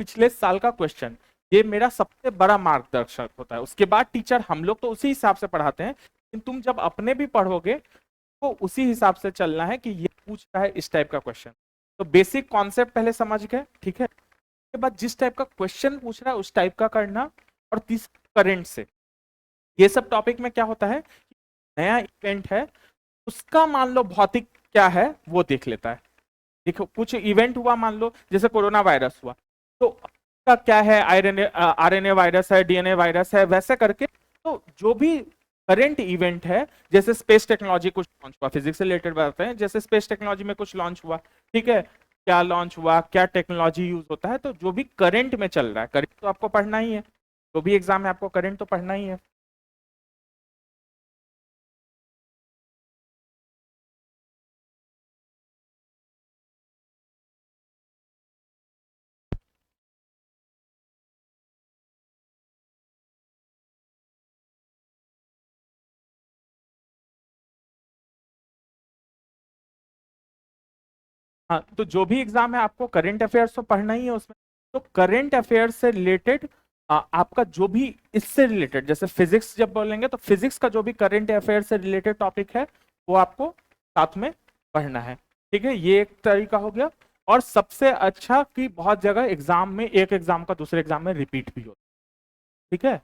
पिछले साल का क्वेश्चन, ये मेरा सबसे बड़ा मार्गदर्शक होता है। उसके बाद टीचर हम लोग तो उसी हिसाब से पढ़ाते हैं, लेकिन तुम जब अपने भी पढ़ोगे तो उसी हिसाब से चलना है कि ये पूछ रहा है इस टाइप का क्वेश्चन। तो बेसिक कॉन्सेप्ट पहले समझ गए, ठीक है। उसके बाद जिस टाइप का क्वेश्चन पूछ रहा है उस टाइप का करना। और तीसरा करंट से, ये सब टॉपिक में क्या होता है, नया इवेंट है उसका मान लो भौतिक क्या है वो देख लेता है। देखो कुछ इवेंट हुआ, मान लो जैसे कोरोना वायरस हुआ, तो का क्या है, आरएनए वायरस है, डीएनए वायरस है, वैसे करके। तो जो भी करंट इवेंट है, जैसे स्पेस टेक्नोलॉजी कुछ लॉन्च हुआ, फिजिक्स से रिलेटेड बताते हैं, जैसे स्पेस टेक्नोलॉजी में कुछ लॉन्च हुआ, ठीक है, क्या लॉन्च हुआ, क्या टेक्नोलॉजी यूज होता है, तो जो भी करंट में चल रहा है, करंट तो आपको पढ़ना ही है, जो भी एग्जाम है आपको करंट तो पढ़ना ही है। हाँ, तो जो भी एग्जाम है आपको करंट अफेयर्स तो पढ़ना ही है उसमें। तो करंट अफेयर्स से रिलेटेड आपका जो भी इससे रिलेटेड, जैसे फिजिक्स जब बोलेंगे तो फिजिक्स का जो भी करंट अफेयर से रिलेटेड टॉपिक है वो आपको साथ में पढ़ना है, ठीक है। ये एक तरीका हो गया। और सबसे अच्छा कि बहुत जगह एग्जाम में एक एग्जाम का दूसरे एग्जाम में रिपीट भी होता है, ठीक है।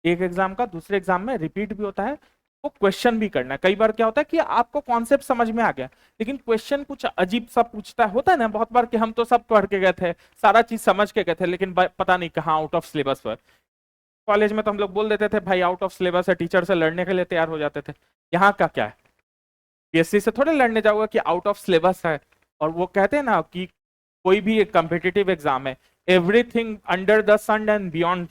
एक एग्जाम का दूसरे एग्जाम में रिपीट भी होता है। वो क्वेश्चन भी करना है। कई बार क्या होता है कि आपको कॉन्सेप्ट समझ में आ गया, लेकिन क्वेश्चन कुछ अजीब सा पूछता है, होता है ना बहुत बार कि हम तो सब पढ़ के गए थे, सारा चीज समझ के गए थे, लेकिन पता नहीं कहाँ आउट ऑफ सिलेबस पर। कॉलेज में तो हम लोग बोल देते थे भाई आउट ऑफ सिलेबस है, टीचर से लड़ने के लिए तैयार हो जाते थे। यहाँ का क्या है, पीएससी से थोड़े लड़ने जाओगे कि आउट ऑफ सिलेबस है। और वो कहते हैं ना कि कोई भी एक कम्पिटिटिव एग्जाम है, everything under the sun and beyond,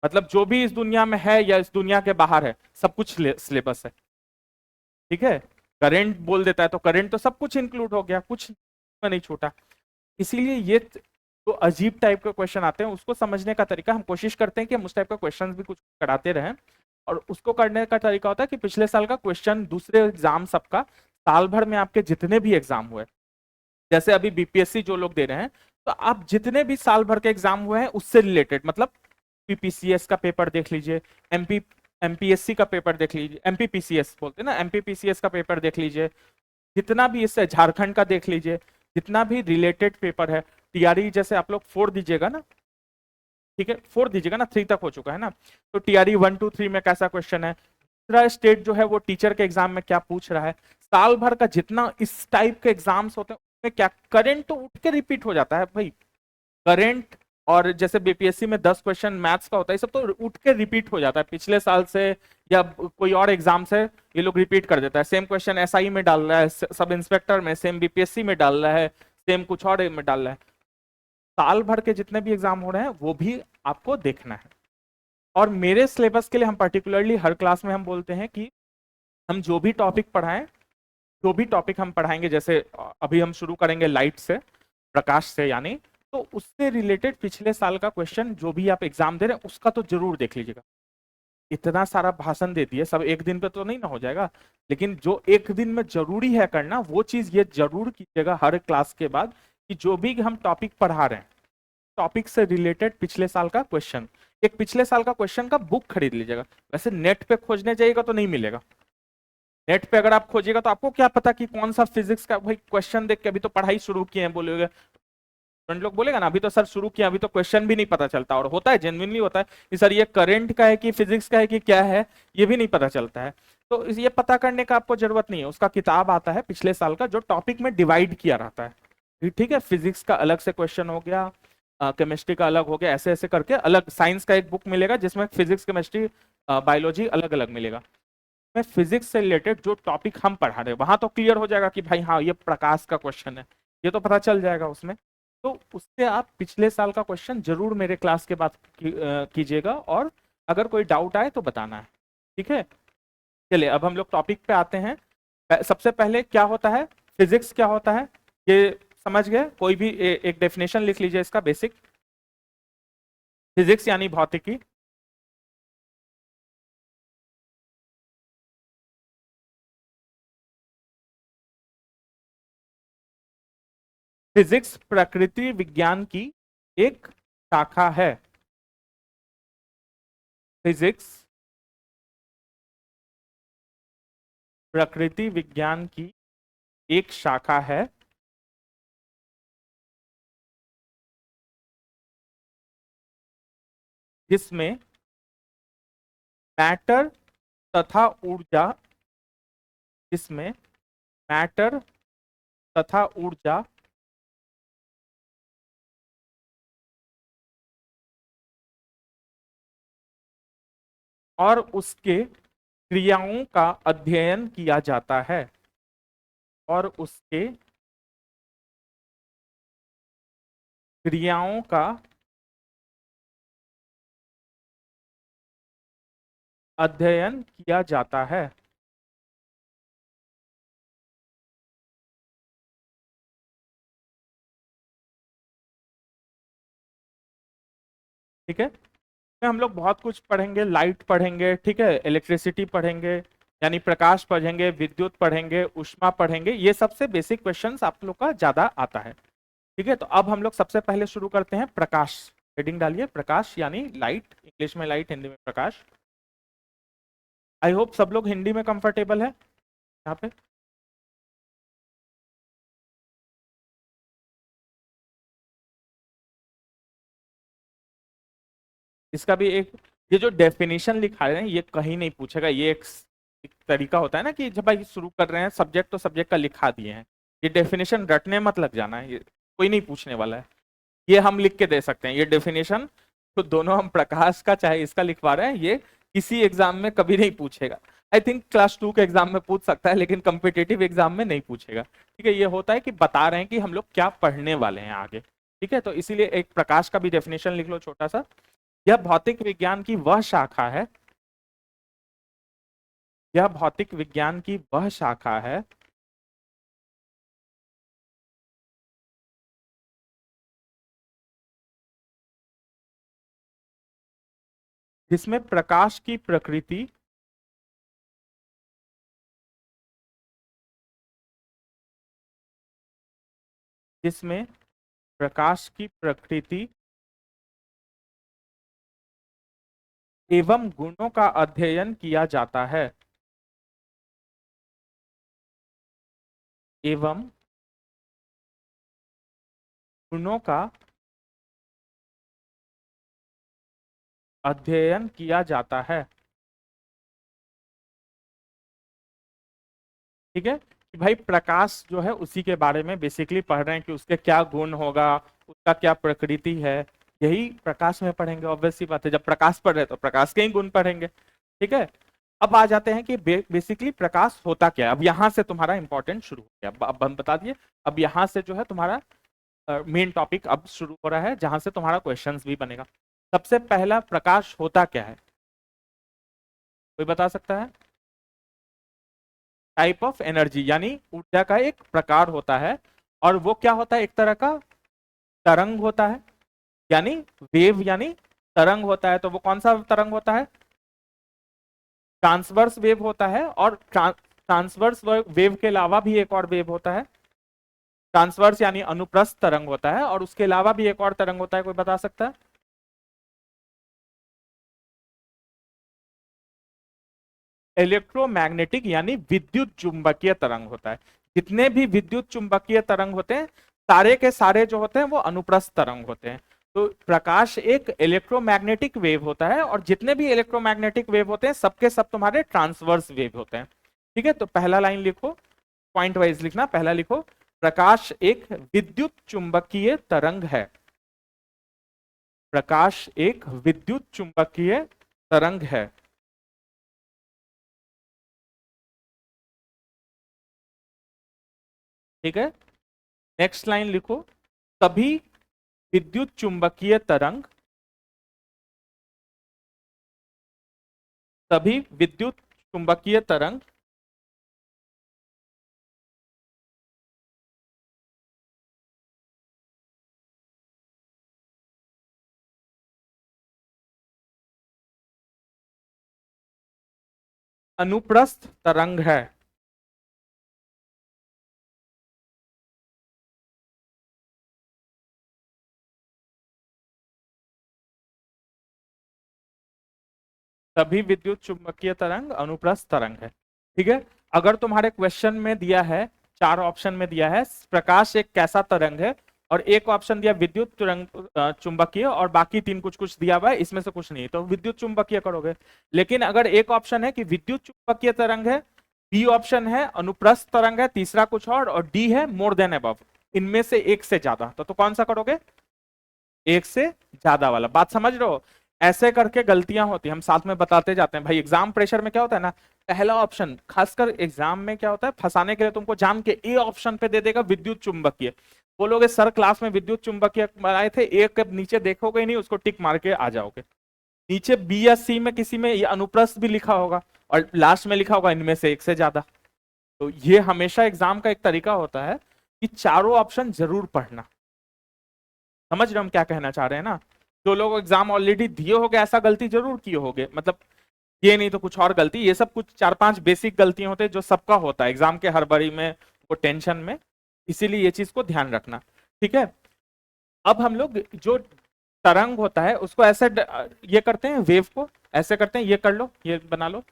मतलब जो भी इस दुनिया में है या इस दुनिया के बाहर है सब कुछ सिलेबस है, ठीक है। करंट बोल देता है तो करंट तो सब कुछ इंक्लूड हो गया, कुछ में नहीं छूटा। इसीलिए ये जो अजीब टाइप के क्वेश्चन आते हैं उसको समझने का तरीका हम कोशिश करते हैं कि हम उस टाइप का क्वेश्चन भी कुछ कराते रहें। और उसको करने का तरीका होता है कि पिछले साल का क्वेश्चन दूसरे एग्जाम सबका, साल भर में आपके जितने भी एग्जाम हुए, जैसे अभी बीपीएससी जो लोग दे रहे हैं, तो आप जितने भी साल भर के एग्जाम हुए हैं उससे रिलेटेड, मतलब पीपीसीएस का पेपर देख लीजिए, एमपी एमपीएससी का पेपर देख लीजिए, एमपीपीसीएस बोलते हैं ना, एमपीपीसीएस का पेपर देख लीजिए, जितना भी इससे झारखंड का देख लीजिए, जितना भी रिलेटेड पेपर है। टीआरई जैसे आप लोग 4 दीजिएगा ना, ठीक है, 4 दीजिएगा ना, 3 तक हो चुका है ना, तो टीआरई 1 2 3 में कैसा क्वेश्चन है, दूसरा स्टेट जो है वो टीचर के एग्जाम में क्या पूछ रहा है, साल भर का जितना इस टाइप के एग्जाम्स होते हैं उसमें क्या करंट तो उठ के रिपीट हो जाता है भाई, करंट। और जैसे बीपीएससी में 10 क्वेश्चन मैथ्स का होता है, सब तो उठ के रिपीट हो जाता है पिछले साल से, या कोई और एग्जाम से ये लोग रिपीट कर देता है। सेम क्वेश्चन एसआई में डाल रहा है, सब इंस्पेक्टर में, सेम बीपीएससी में डाल रहा है, सेम कुछ और में डाल रहा है। साल भर के जितने भी एग्जाम हो रहे हैं वो भी आपको देखना है। और मेरे सिलेबस के लिए हम पर्टिकुलरली हर क्लास में हम बोलते हैं कि हम जो भी टॉपिक पढ़ाएं, जो भी टॉपिक हम पढ़ाएंगे, जैसे अभी हम शुरू करेंगे लाइट से, प्रकाश से यानी, तो उससे रिलेटेड पिछले साल का क्वेश्चन जो भी आप एग्जाम दे रहे हैं उसका तो जरूर देख लीजिएगा। इतना सारा भाषण दे दिए, सब एक दिन पे तो नहीं ना हो जाएगा, लेकिन जो एक दिन में जरूरी है करना वो चीज ये जरूर कीजिएगा हर क्लास के बाद, कि जो भी हम टॉपिक पढ़ा रहे हैं टॉपिक से रिलेटेड पिछले साल का क्वेश्चन, एक पिछले साल का क्वेश्चन का बुक खरीद लीजिएगा। वैसे नेट पे खोजने जाइएगा तो नहीं मिलेगा, नेट पे अगर आप खोजिएगा तो आपको क्या पता कि कौन सा फिजिक्स का भाई क्वेश्चन देख के, अभी तो पढ़ाई शुरू किए हैं बोलोगे, फ्रेंड लोग बोलेगा ना अभी तो सर शुरू किया, अभी तो क्वेश्चन भी नहीं पता चलता। और होता है, जेन्युइनली होता है कि सर ये करंट का है कि फिजिक्स का है कि क्या है, ये भी नहीं पता चलता है। तो ये पता करने का आपको जरूरत नहीं है, उसका किताब आता है पिछले साल का जो टॉपिक में डिवाइड किया रहता है, ठीक है। फिजिक्स का अलग से क्वेश्चन हो गया, केमिस्ट्री का अलग हो गया, ऐसे ऐसे करके अलग साइंस का एक बुक मिलेगा जिसमें फिजिक्स केमिस्ट्री बायोलॉजी अलग अलग मिलेगा। में फिजिक्स से रिलेटेड जो टॉपिक हम पढ़ा रहे हैं वहां तो क्लियर हो जाएगा कि भाई हाँ ये प्रकाश का क्वेश्चन है, ये तो पता चल जाएगा उसमें। तो उससे आप पिछले साल का क्वेश्चन जरूर मेरे क्लास के बाद कीजिएगा, और अगर कोई डाउट आए तो बताना है, ठीक है। चलिए अब हम लोग टॉपिक पे आते हैं। सबसे पहले क्या होता है, फिजिक्स क्या होता है ये समझ गए, कोई भी एक डेफिनेशन लिख लीजिए इसका बेसिक। फिजिक्स यानी भौतिकी, फिजिक्स प्रकृति विज्ञान की एक शाखा है, फिजिक्स प्रकृति विज्ञान की एक शाखा है जिसमें मैटर तथा ऊर्जा, जिसमें मैटर तथा ऊर्जा और उसके क्रियाओं का अध्ययन किया जाता है, और उसके क्रियाओं का अध्ययन किया जाता है। ठीक है, में हम लोग बहुत कुछ पढ़ेंगे, लाइट पढ़ेंगे, ठीक है, इलेक्ट्रिसिटी पढ़ेंगे, यानी प्रकाश पढ़ेंगे, विद्युत पढ़ेंगे, ऊष्मा पढ़ेंगे, ये सबसे बेसिक क्वेश्चंस आप लोग का ज्यादा आता है। ठीक है, तो अब हम लोग सबसे पहले शुरू करते हैं प्रकाश। हेडिंग डालिए प्रकाश, यानी लाइट, इंग्लिश में लाइट, हिंदी में प्रकाश। आई होप सब लोग हिंदी में कंफर्टेबल है यहाँ पे। इसका भी एक, ये जो डेफिनेशन लिखा है ये कहीं नहीं पूछेगा, ये एक तरीका होता है ना कि जब भाई शुरू कर रहे हैं सब्जेक्ट तो सब्जेक्ट का लिखा दिए हैं, ये डेफिनेशन रटने मत लग जाना है, ये कोई नहीं पूछने वाला है। ये हम लिख के दे सकते हैं, ये डेफिनेशन तो दोनों हम प्रकाश का चाहे इसका लिखवा रहे हैं, ये किसी एग्जाम में कभी नहीं पूछेगा। आई थिंक क्लास 2 के एग्जाम में पूछ सकता है, लेकिन कम्पिटेटिव एग्जाम में नहीं पूछेगा। ठीक है, ये होता है कि बता रहे हैं कि हम लोग क्या पढ़ने वाले हैं आगे। ठीक है, तो इसीलिए एक प्रकाश का भी डेफिनेशन लिख लो छोटा सा। यह भौतिक विज्ञान की वह शाखा है, यह भौतिक विज्ञान की वह शाखा है जिसमें प्रकाश की प्रकृति, जिसमें प्रकाश की प्रकृति एवं गुणों का अध्ययन किया जाता है, एवं गुणों का अध्ययन किया जाता है। ठीक है, कि भाई प्रकाश जो है उसी के बारे में बेसिकली पढ़ रहे हैं कि उसके क्या गुण होगा, उसका क्या प्रकृति है, यही प्रकाश में पढ़ेंगे। ऑब्वियस सी बात है, जब प्रकाश पढ़ रहे हैं तो प्रकाश के ही गुण पढ़ेंगे। ठीक है, अब आ जाते हैं कि बेसिकली प्रकाश होता क्या है। अब यहां से तुम्हारा इंपॉर्टेंट शुरू हो गया, अब हम बता दिए। अब यहां से जो है तुम्हारा मेन टॉपिक अब शुरू हो रहा है, जहां से तुम्हारा क्वेश्चंस भी बनेगा। सबसे पहला, प्रकाश होता क्या है, कोई बता सकता है? टाइप ऑफ एनर्जी, यानी ऊर्जा का एक प्रकार होता है, और वो क्या होता है, एक तरह का तरंग होता है, यानी वेव, यानी तरंग होता है। तो वो कौन सा तरंग होता है? ट्रांसवर्स वेव होता है, और ट्रांसवर्स वेव के अलावा भी एक और वेव होता है, ट्रांसवर्स यानी अनुप्रस्थ तरंग होता है, और उसके अलावा भी एक और तरंग होता है, कोई बता सकता है? इलेक्ट्रोमैग्नेटिक यानी विद्युत चुंबकीय तरंग होता है। जितने भी विद्युत चुंबकीय तरंग होते हैं, सारे के सारे जो होते हैं वो अनुप्रस्थ तरंग होते हैं। तो प्रकाश एक इलेक्ट्रोमैग्नेटिक वेव होता है, और जितने भी इलेक्ट्रोमैग्नेटिक वेव होते हैं सबके सब तुम्हारे ट्रांसवर्स वेव होते हैं। ठीक है, तो पहला लाइन लिखो, पॉइंट वाइज लिखना। पहला लिखो, प्रकाश एक विद्युत चुंबकीय तरंग है। प्रकाश एक विद्युत चुंबकीय तरंग है। ठीक है, नेक्स्ट लाइन लिखो, सभी विद्युत चुंबकीय तरंग, सभी विद्युत चुंबकीय तरंग अनुप्रस्थ तरंग है। सभी विद्युत चुंबकीय तरंग अनुप्रस्थ तरंग है। ठीक है, अगर तुम्हारे क्वेश्चन में दिया है, चार ऑप्शन में दिया है प्रकाश एक कैसा तरंग है, और एक ऑप्शन दिया विद्युत तरंग चुंबकीय, और बाकी तीन कुछ कुछ दिया हुआ है, इसमें से कुछ नहीं, तो विद्युत चुंबकीय करोगे। लेकिन अगर एक ऑप्शन है कि विद्युत चुंबकीय तरंग है, बी ऑप्शन है अनुप्रस्थ तरंग है, तीसरा कुछ और डी है मोर देन अबव, इनमें से एक से ज्यादा, तो कौन सा करोगे? एक से ज्यादा वाला। बात समझ रहे हो? ऐसे करके गलतियां होती हैं, हम साथ में बताते जाते हैं भाई। एग्जाम प्रेशर में क्या होता है ना, पहला ऑप्शन खासकर एग्जाम में क्या होता है, फंसाने के लिए तुमको जान के ए ऑप्शन पे दे देगा विद्युत चुंबकीय, बोलोगे सर क्लास में विद्युत चुंबकीय बनाए थे, एक नीचे देखोगे ही नहीं, उसको टिक मार के आ जाओगे। नीचे बी या सी में किसी में ये अनुप्रस्थ भी लिखा होगा, और लास्ट में लिखा होगा इनमें से एक से ज्यादा। तो ये हमेशा एग्जाम का एक तरीका होता है कि चारों ऑप्शन जरूर पढ़ना। समझ रहे हो हम क्या कहना चाह रहे हैं ना? जो लोग एग्जाम ऑलरेडी दिए होगे ऐसा गलती जरूर किए होगे, मतलब ये नहीं तो कुछ और गलती, ये सब कुछ चार पांच बेसिक गलतियां होते हैं जो सबका होता है एग्जाम के हड़बड़ी में, वो टेंशन में, इसीलिए ये चीज को ध्यान रखना। ठीक है, अब हम लोग जो तरंग होता है उसको ऐसे ये करते हैं, वेव को ऐसे करते हैं, ये कर लो, ये बना लो।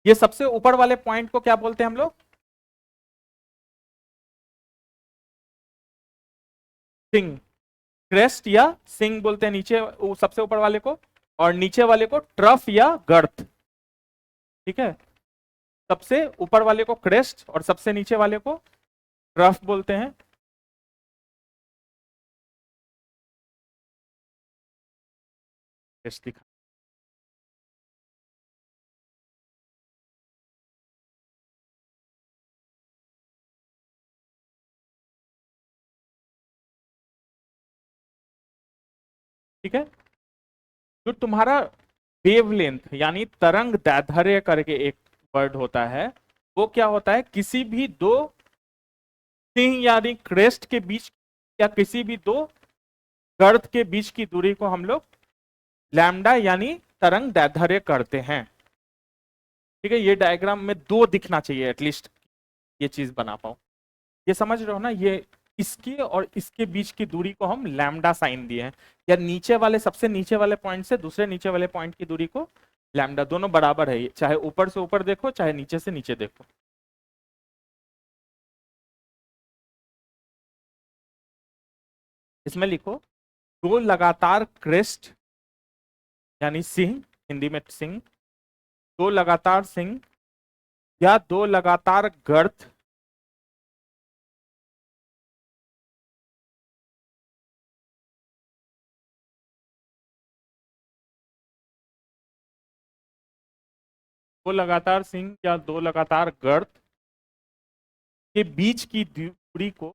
ये सबसे ऊपर वाले पॉइंट को क्या बोलते हैं हम लोग? सिंग, क्रेस्ट या सिंग बोलते हैं नीचे सबसे ऊपर वाले को, और नीचे वाले को ट्रफ या गर्थ। ठीक है, सबसे ऊपर वाले को क्रेस्ट और सबसे नीचे वाले को ट्रफ बोलते हैं। क्रेस्ट दिखा, ठीक है। जो तुम्हारा वेवलेंथ यानी तरंग दैर्ध्य करके एक वर्ड होता है, वो क्या होता है? किसी भी दो सिंह यानी क्रेस्ट के बीच, या किसी भी दो गर्त के बीच की दूरी को हम लोग लैम्डा यानी तरंग दैर्ध्य करते हैं। ठीक है, ये डायग्राम में दो दिखना चाहिए एटलीस्ट, ये चीज बना पाओ। ये समझ रहे हो ना? ये इसके और इसके बीच की दूरी को हम लैम्डा साइन दिए हैं, या नीचे वाले सबसे नीचे वाले पॉइंट से दूसरे नीचे वाले पॉइंट की दूरी को लैम्डा, दोनों बराबर है, चाहे ऊपर से ऊपर देखो चाहे नीचे से नीचे देखो। इसमें लिखो दो लगातार क्रेस्ट यानी सिंह, हिंदी में सिंह, दो लगातार सिंह या दो लगातार गर्त दो लगातार सिंह या दो लगातार गर्त के बीच की दूरी को,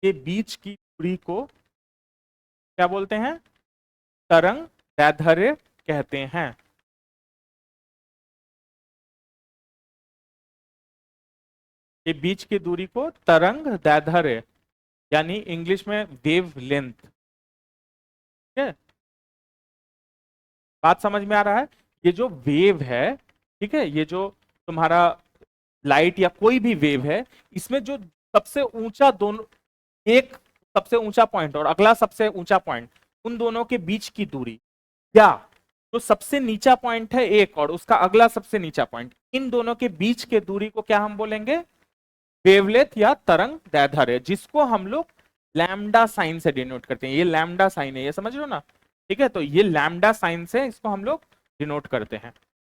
के बीच की दूरी को क्या बोलते हैं? तरंग दैर्ध्य कहते हैं। के बीच की दूरी को तरंग दैर्ध्य यानी इंग्लिश में वेव लेंथ। ठीक है, बात समझ में आ रहा है? ये जो वेव है, ठीक है, ये जो तुम्हारा लाइट या कोई भी वेव है, इसमें जो सबसे ऊंचा दोनों, एक सबसे ऊंचा पॉइंट और अगला सबसे ऊंचा पॉइंट, उन दोनों के बीच की दूरी, या जो सबसे नीचा पॉइंट है एक और उसका अगला सबसे नीचा पॉइंट, इन दोनों के बीच के दूरी को क्या हम बोलेंगे? वेवलेंथ या तरंग दैर्ध्य, जिसको हम लोग लैम्डा साइन से डिनोट करते हैं। ये लैम्डा साइन है, ये समझ लो ना? ठीक है, तो ये लैम्डा साइन से इसको हम लोग डिनोट करते हैं।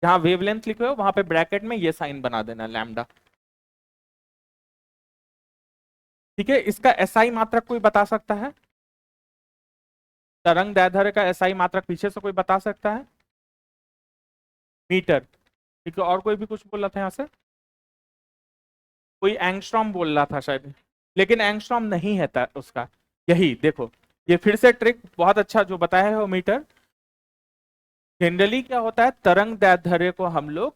जहां वेवलेंथ लिखे हो वहां पे ब्रैकेट में ये साइन बना देना, लैम्डा। ठीक है, इसका एसआई मात्रक कोई बता सकता है? तरंग दैर्ध्य का एसआई मात्रक पीछे से कोई बता सकता है? मीटर। ठीक है, और कोई भी कुछ बोल रहा था यहाँ से? कोई एंगस्ट्रॉम बोल रहा था शायद, लेकिन एंगस्ट्रॉम नहीं है उसका। यही देखो, ये फिर से ट्रिक बहुत अच्छा जो बताया है वो मीटर। जनरली क्या होता है, तरंग दैर्ध्य को हम लोग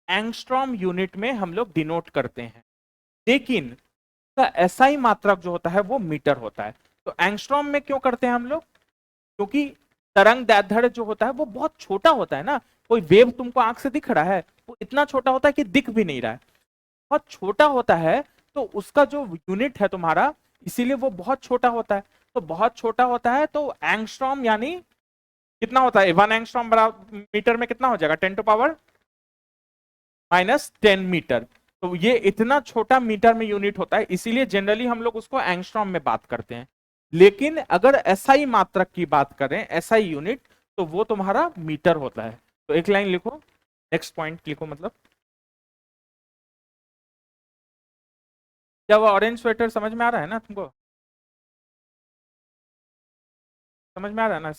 एंगस्ट्रॉम यूनिट में हम लोग डिनोट करते हैं, लेकिन उसका एसआई मात्रक जो होता है वो मीटर होता है। तो एंगस्ट्रॉम में क्यों करते हैं हम लोग? क्योंकि तरंग दैर्ध्य जो होता है वो बहुत छोटा होता है ना। कोई वेव तुमको आंख से दिख रहा है, वो इतना छोटा होता है कि दिख भी नहीं रहा है, बहुत छोटा होता है। तो उसका जो यूनिट है तुम्हारा, इसीलिए वो बहुत छोटा होता है। तो बहुत छोटा होता है तो एंगस्ट्रॉम यानी कितना होता है 1 एंगस्ट्रॉम बराबर मीटर में कितना हो जाएगा 10⁻⁻10 मीटर। तो ये इतना छोटा मीटर में यूनिट होता है, इसीलिए जनरली हम लोग उसको एंगस्ट्रॉम में बात करते हैं। लेकिन अगर एसआई मात्रक की बात करें, एसआई यूनिट, तो वो तुम्हारा मीटर होता है। तो एक लाइन लिखो, नेक्स्ट पॉइंट लिखो, मतलब क्या वो ऑरेंज स्वेटर समझ में आ रहा है ना तुमको? समझ में आ रहा है ना?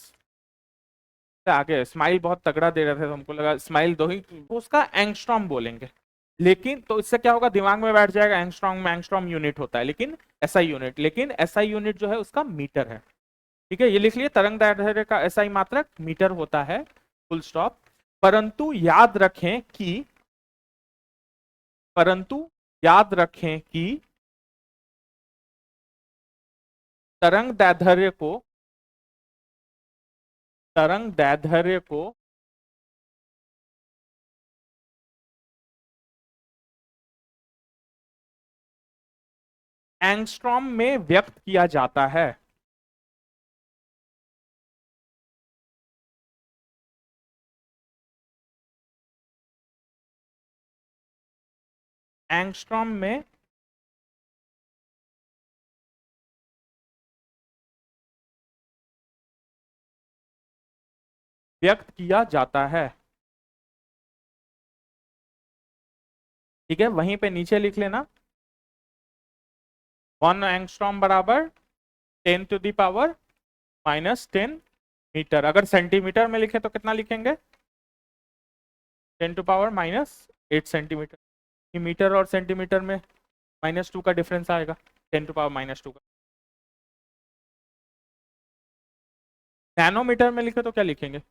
आगे स्माइल बहुत तगड़ा दे रहे थे तो हमको लगा स्माइल दो ही, तो उसका एंगस्ट्रॉम बोलेंगे। लेकिन तो इससे क्या होगा, दिमाग में बैठ जाएगा एंगस्ट्रॉम में एंगस्ट्रॉम यूनिट होता है, लेकिन एसआई यूनिट, लेकिन एसआई यूनिट जो है उसका मीटर है। ठीक है, ये लिख लिए, तरंग दैर्ध्य का एसआई मात्रक मीटर होता है, फुल स्टॉप। परंतु याद रखें कि परंतु याद रखें कि तरंग दैर्ध्य को तरंग दैर्ध्य को एंगस्ट्रॉम में व्यक्त किया जाता है। एंगस्ट्रॉम में व्यक्त किया जाता है। ठीक है, वहीं पे नीचे लिख लेना 1 एंगस्ट्रॉम बराबर 10⁻⁻10 मीटर। अगर सेंटीमीटर में लिखे तो कितना लिखेंगे, 10⁻⁻8 सेंटीमीटर। मीटर और सेंटीमीटर में -2 का डिफरेंस आएगा, 10⁻⁻2 का। नैनोमीटर में लिखे तो क्या लिखेंगे,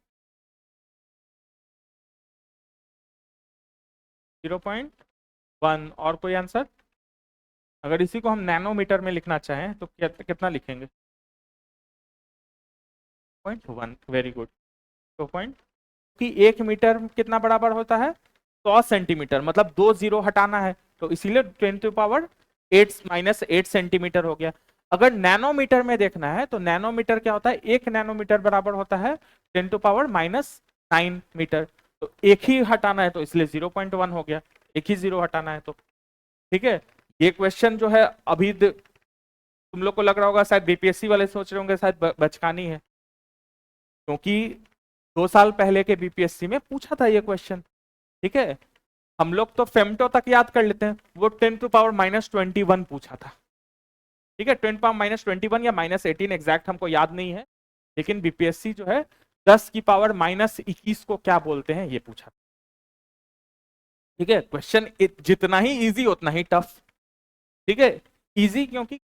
0.1। और कोई आंसर? अगर इसी को हम नैनोमीटर में लिखना चाहें तो कितना लिखेंगे, 0.1। Very good. 2 कि 1 मीटर कितना बराबर होता है, 100 सेंटीमीटर, मतलब 2 जीरो हटाना है, तो इसीलिए 10⁻8 - 8 सेंटीमीटर हो गया। अगर नैनोमीटर में देखना है तो नैनोमीटर क्या होता है, 1 नैनोमीटर बराबर होता है 10⁻⁹मीटर। तो एक ही हटाना है तो इसलिए 0.1 हो गया, एक ही जीरो हटाना है तो। ठीक है, ये क्वेश्चन जो है अभी तुम लोग को लग रहा होगा शायद बीपीएससी वाले सोच रहे होंगे शायद बचकानी है, क्योंकि 2 साल पहले के बीपीएससी में पूछा था ये क्वेश्चन। ठीक है, हम लोग तो फेमटो तक याद कर लेते हैं, वो 10⁻⁻21 पूछा था। ठीक है, 10⁻⁻21 या -18, एग्जैक्ट हमको याद नहीं है, लेकिन बीपीएससी जो है 10⁻⁻21 को क्या बोलते हैं ये पूछा। ठीक है, क्वेश्चन जितना ही इजी उतना ही टफ। ठीक है, इजी क्योंकि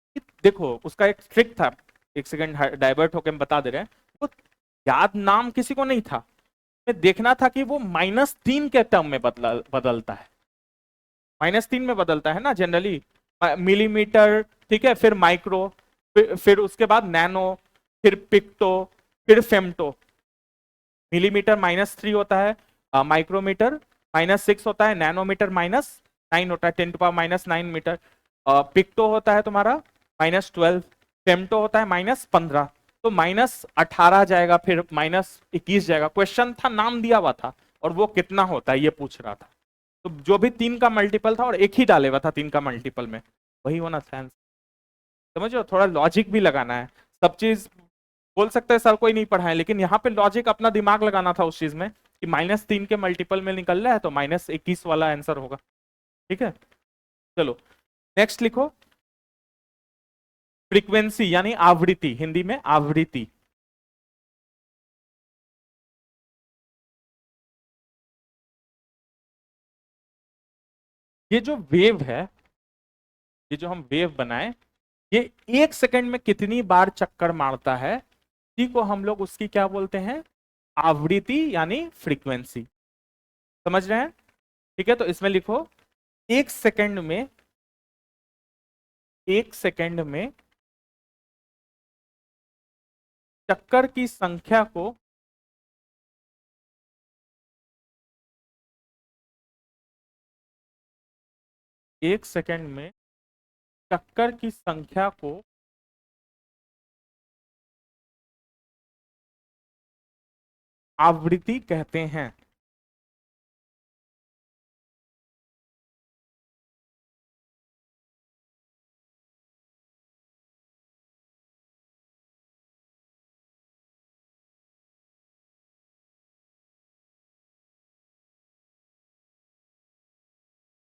देखो उसका एक ट्रिक था, एक सेकंड डाइवर्ट होकर हम बता दे रहे हैं। वो याद नाम किसी को नहीं था, देखना था कि वो -3 के टर्म में बदलता है, -3 में बदलता है ना जनरली, मिलीमीटर। ठीक है, फिर माइक्रो, फिर उसके बाद नैनो, फिर पिक्टो, फिर फेमटो। मिलीमीटर -3 होता है, माइक्रोमीटर -6 होता है, नैनोमीटर -9 होता है, 10⁻⁻9 मीटर। पिक्टो होता है तुम्हारा -12, फेमटो होता है -15। तो -18 जाएगा, फिर -21 जाएगा। क्वेश्चन था, नाम दिया हुआ था, और वो कितना होता है ये पूछ रहा था। तो जो भी 3 का मल्टीपल था और एक ही डाले हुआ था 3 का मल्टीपल में, वही होना था। समझो, थोड़ा लॉजिक भी लगाना है। सब चीज बोल सकते हैं सर कोई नहीं पढ़ा है, लेकिन यहाँ पे लॉजिक अपना दिमाग लगाना था उस चीज में कि -3 के मल्टीपल में निकल रहा है तो -21 वाला आंसर होगा। ठीक है, चलो नेक्स्ट लिखो, फ्रीक्वेंसी यानी आवृत्ति, हिंदी में आवृत्ति। ये जो वेव है, ये जो हम वेव बनाए, ये 1 सेकंड में कितनी बार चक्कर मारता है, इसी को हम लोग उसकी क्या बोलते हैं, आवृत्ति यानी फ्रीक्वेंसी। समझ रहे हैं? ठीक है, तो इसमें लिखो 1 सेकंड में 1 सेकंड में चक्कर की संख्या को 1 सेकंड में चक्कर की संख्या को आवृत्ति कहते हैं।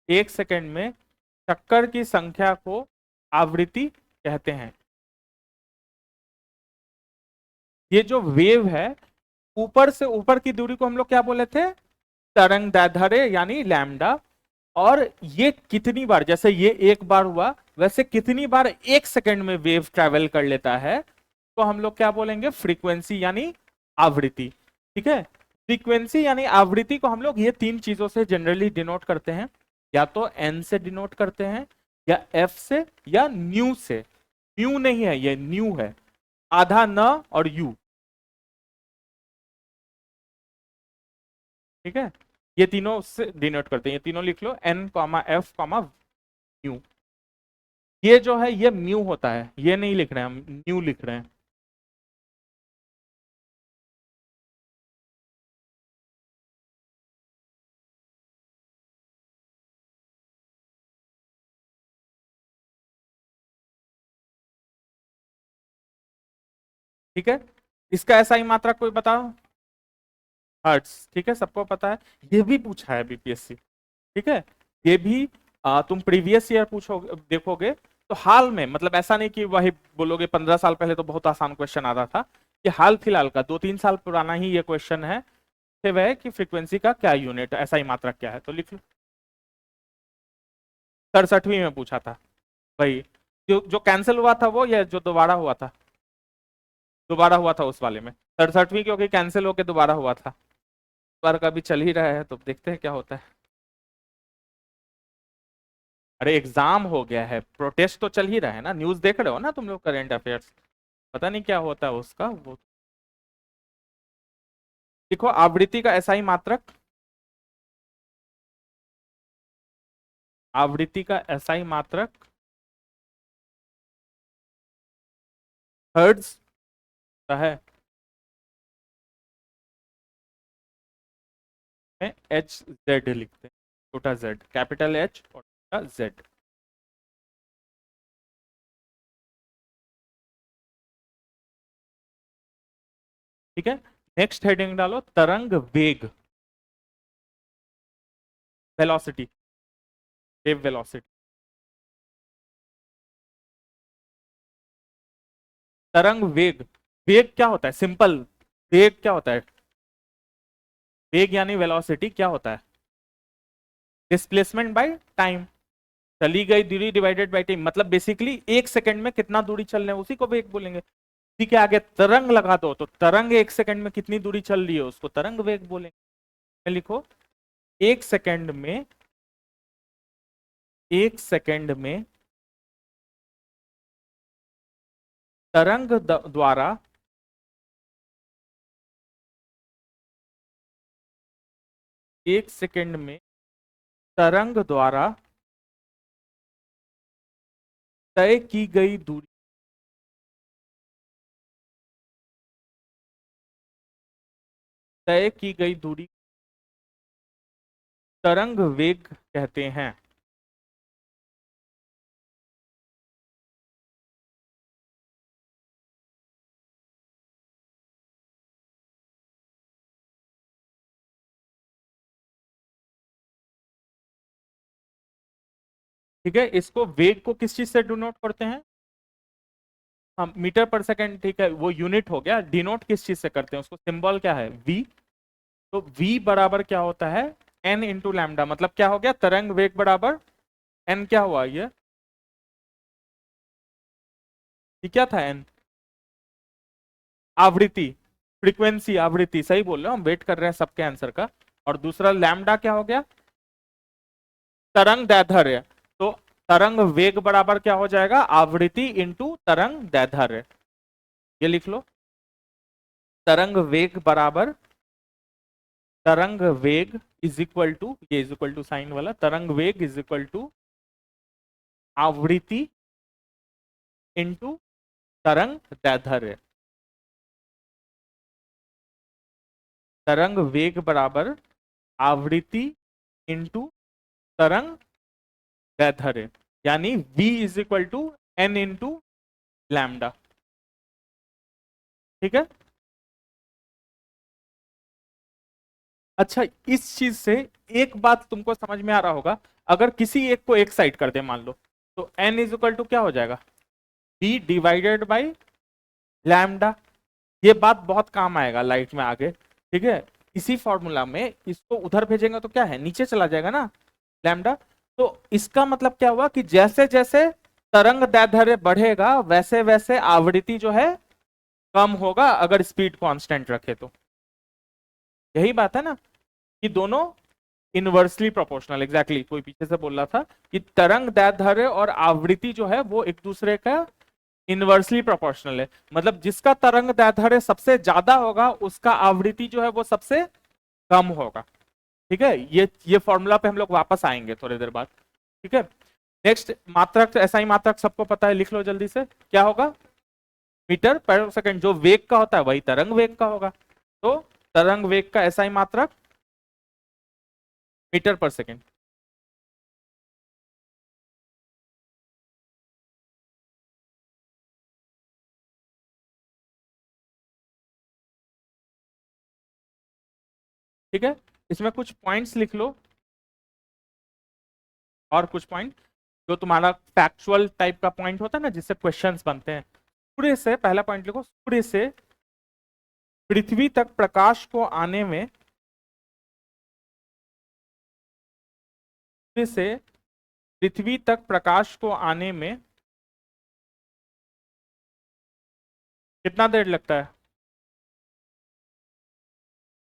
एक सेकंड में चक्कर की संख्या को आवृत्ति कहते हैं। ये जो वेव है, ऊपर से ऊपर की दूरी को हम लोग क्या बोले थे? तरंग दैर्ध्य यानी लैम्डा। और ये कितनी बार, जैसे ये एक बार हुआ, वैसे कितनी बार एक सेकंड में वेव ट्रेवल कर लेता है, तो हम लोग क्या बोलेंगे? फ्रीक्वेंसी यानी आवृत्ति। ठीक है, फ्रीक्वेंसी यानी आवृत्ति को हम लोग ये तीन चीजों से जनरली डिनोट करते हैं। या तो एन से डिनोट करते हैं, या एफ से, या न्यू से। न्यू नहीं है, ये न्यू है, आधा न और यू। ठीक है, ये तीनों से डिनोट करते हैं। ये तीनों लिख लो, N comma F comma mu. ये जो है ये म्यू होता है, ये नहीं लिख रहे हैं हम, न्यू लिख रहे हैं। ठीक है, इसका ऐसा ही मात्रा कोई बताओ। हर्ट्स, ठीक है, सबको पता है। ये भी पूछा है बीपीएससी। ठीक है, ये भी तुम प्रीवियस ईयर पूछोगे, देखोगे तो हाल में, मतलब ऐसा नहीं कि वही बोलोगे 15 साल पहले तो बहुत आसान क्वेश्चन आता था। ये हाल फिलहाल का 2-3 साल पुराना ही ये क्वेश्चन है। फिर वह है कि फ्रीक्वेंसी का क्या यूनिट, ऐसा ही मात्रक क्या है, तो लिख लो। 67वीं में पूछा था भाई। जो जो कैंसिल हुआ था वो, या जो दोबारा हुआ था? दोबारा हुआ था उस वाले में। 67वीं क्योंकि कैंसिल होके दोबारा हुआ था। बार का भी चल ही रहा है, तो देखते हैं क्या होता है। अरे एग्जाम हो गया है, प्रोटेस्ट तो चल ही रहा है ना, न्यूज देख रहे हो ना तुम लोग, करेंट अफेयर्स। पता नहीं क्या होता है उसका वो। देखो, आवृत्ति का ऐसा ही मात्रक, आवृत्ति का ऐसा ही मात्रक हर्ट्ज का है। एच जेड लिखते हैं, छोटा जेड, कैपिटल एच और छोटा जेड। ठीक है, नेक्स्ट हेडिंग डालो, तरंग वेग, वेलोसिटी, वेव वेलोसिटी। तरंग वेग, वेग क्या होता है? सिंपल, वेग क्या होता है? वेग यानी वेलोसिटी क्या होता है? डिस्प्लेसमेंट बाय टाइम, चली गई दूरी डिवाइडेड बाय टाइम। मतलब बेसिकली एक सेकंड में कितना दूरी चल रहे हैं उसी को वेग बोलेंगे। ठीक है, आगे तरंग लगा दो, तो तरंग एक सेकंड में कितनी दूरी चल रही है उसको तरंग वेग बोलेंगे। लिखो, एक सेकंड में, एक सेकंड में तरंग द्वारा, एक सेकंड में तरंग द्वारा तय की गई दूरी, तय की गई दूरी तरंग वेग कहते हैं। ठीक है, इसको वेग को किस चीज से डिनोट करते हैं? हम मीटर पर सेकंड, ठीक है, वो यूनिट हो गया। डिनोट किस चीज से करते हैं उसको? सिंबल क्या है? वी। तो वी बराबर क्या होता है? N into lambda. मतलब क्या हो गया? तरंग वेग बराबर एन, क्या हुआ ये क्या था? एन आवृत्ति, फ्रीक्वेंसी, आवृत्ति, सही बोल रहे हो, हम वेट कर रहे हैं सबके आंसर का। और दूसरा लैम्डा क्या हो गया? तरंग दैर्ध्य। तो तरंग वेग बराबर क्या हो जाएगा? आवृत्ति इंटू तरंग दैर्ध्य। ये लिख लो, तरंग वेग बराबर, तरंग वेग इज इक्वल टू, ये इज इक्वल टू साइन वाला, तरंग वेग इज इक्वल टू आवृत्ति इंटू तरंग दैर्ध्य। तरंग वेग बराबर आवृत्ति इंटू तरंग दैर्ध्य, यानी v is equal to N into lambda. ठीक है। अच्छा, इस चीज से एक बात तुमको समझ में आ रहा होगा, अगर किसी एक को एक साइड कर दे मान लो, तो n इज इक्वल टू क्या हो जाएगा, v डिवाइडेड बाई लैम्डा। ये बात बहुत काम आएगा लाइट में आगे। ठीक है, इसी फॉर्मूला में इसको उधर भेजेंगे तो क्या है, नीचे चला जाएगा ना लैम्डा। तो इसका मतलब क्या हुआ कि जैसे जैसे तरंग दैर्ध्य बढ़ेगा वैसे वैसे आवृत्ति जो है कम होगा, अगर स्पीड कांस्टेंट रखे तो। यही बात है ना कि दोनों इनवर्सली प्रोपोर्शनल। एग्जैक्टली कोई पीछे से बोल रहा था कि तरंग दैर्ध्य और आवृत्ति जो है वो एक दूसरे का इनवर्सली प्रोपोर्शनल है। मतलब जिसका तरंग दैर्ध्य सबसे ज्यादा होगा उसका आवृत्ति जो है वो सबसे कम होगा। ठीक है, ये फॉर्मूला पे हम लोग वापस आएंगे थोड़ी देर बाद। ठीक है, नेक्स्ट मात्रक, ऐसा ही मात्रक सबको पता है, लिख लो जल्दी से। क्या होगा, मीटर पर सेकंड। जो वेग का होता है वही तरंग वेग का होगा, तो तरंग वेग का ऐसा ही मात्रक मीटर पर सेकंड। ठीक है, इसमें कुछ पॉइंट्स लिख लो और कुछ पॉइंट जो तुम्हारा फैक्चुअल टाइप का पॉइंट होता है ना, जिससे क्वेश्चंस बनते हैं। सूर्य से, पहला पॉइंट लिखो, सूर्य से पृथ्वी तक प्रकाश को आने में, सूर्य से पृथ्वी तक प्रकाश को आने में कितना देर लगता है।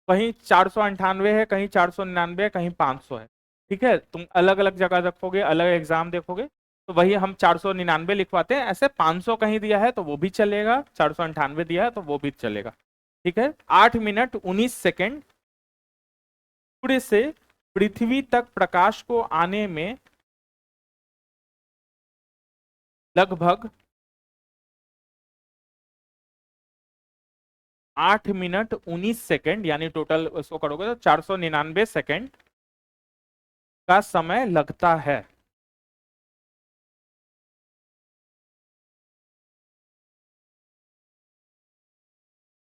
कहीं 498 है, कहीं 499 है, कहीं 500 है। ठीक है, तुम अलग अलग जगह रखोगे, अलग एग्जाम देखोगे, तो वही हम 499 लिखवाते हैं। ऐसे 500 कहीं दिया है तो वो भी चलेगा, 498 दिया है तो वो भी चलेगा। ठीक है, 8 मिनट 19 सेकेंड सूर्य से पृथ्वी तक प्रकाश को आने में लगभग 8 मिनट 19 सेकेंड, यानी टोटल उसको करोगे तो 499 सेकेंड का समय लगता है।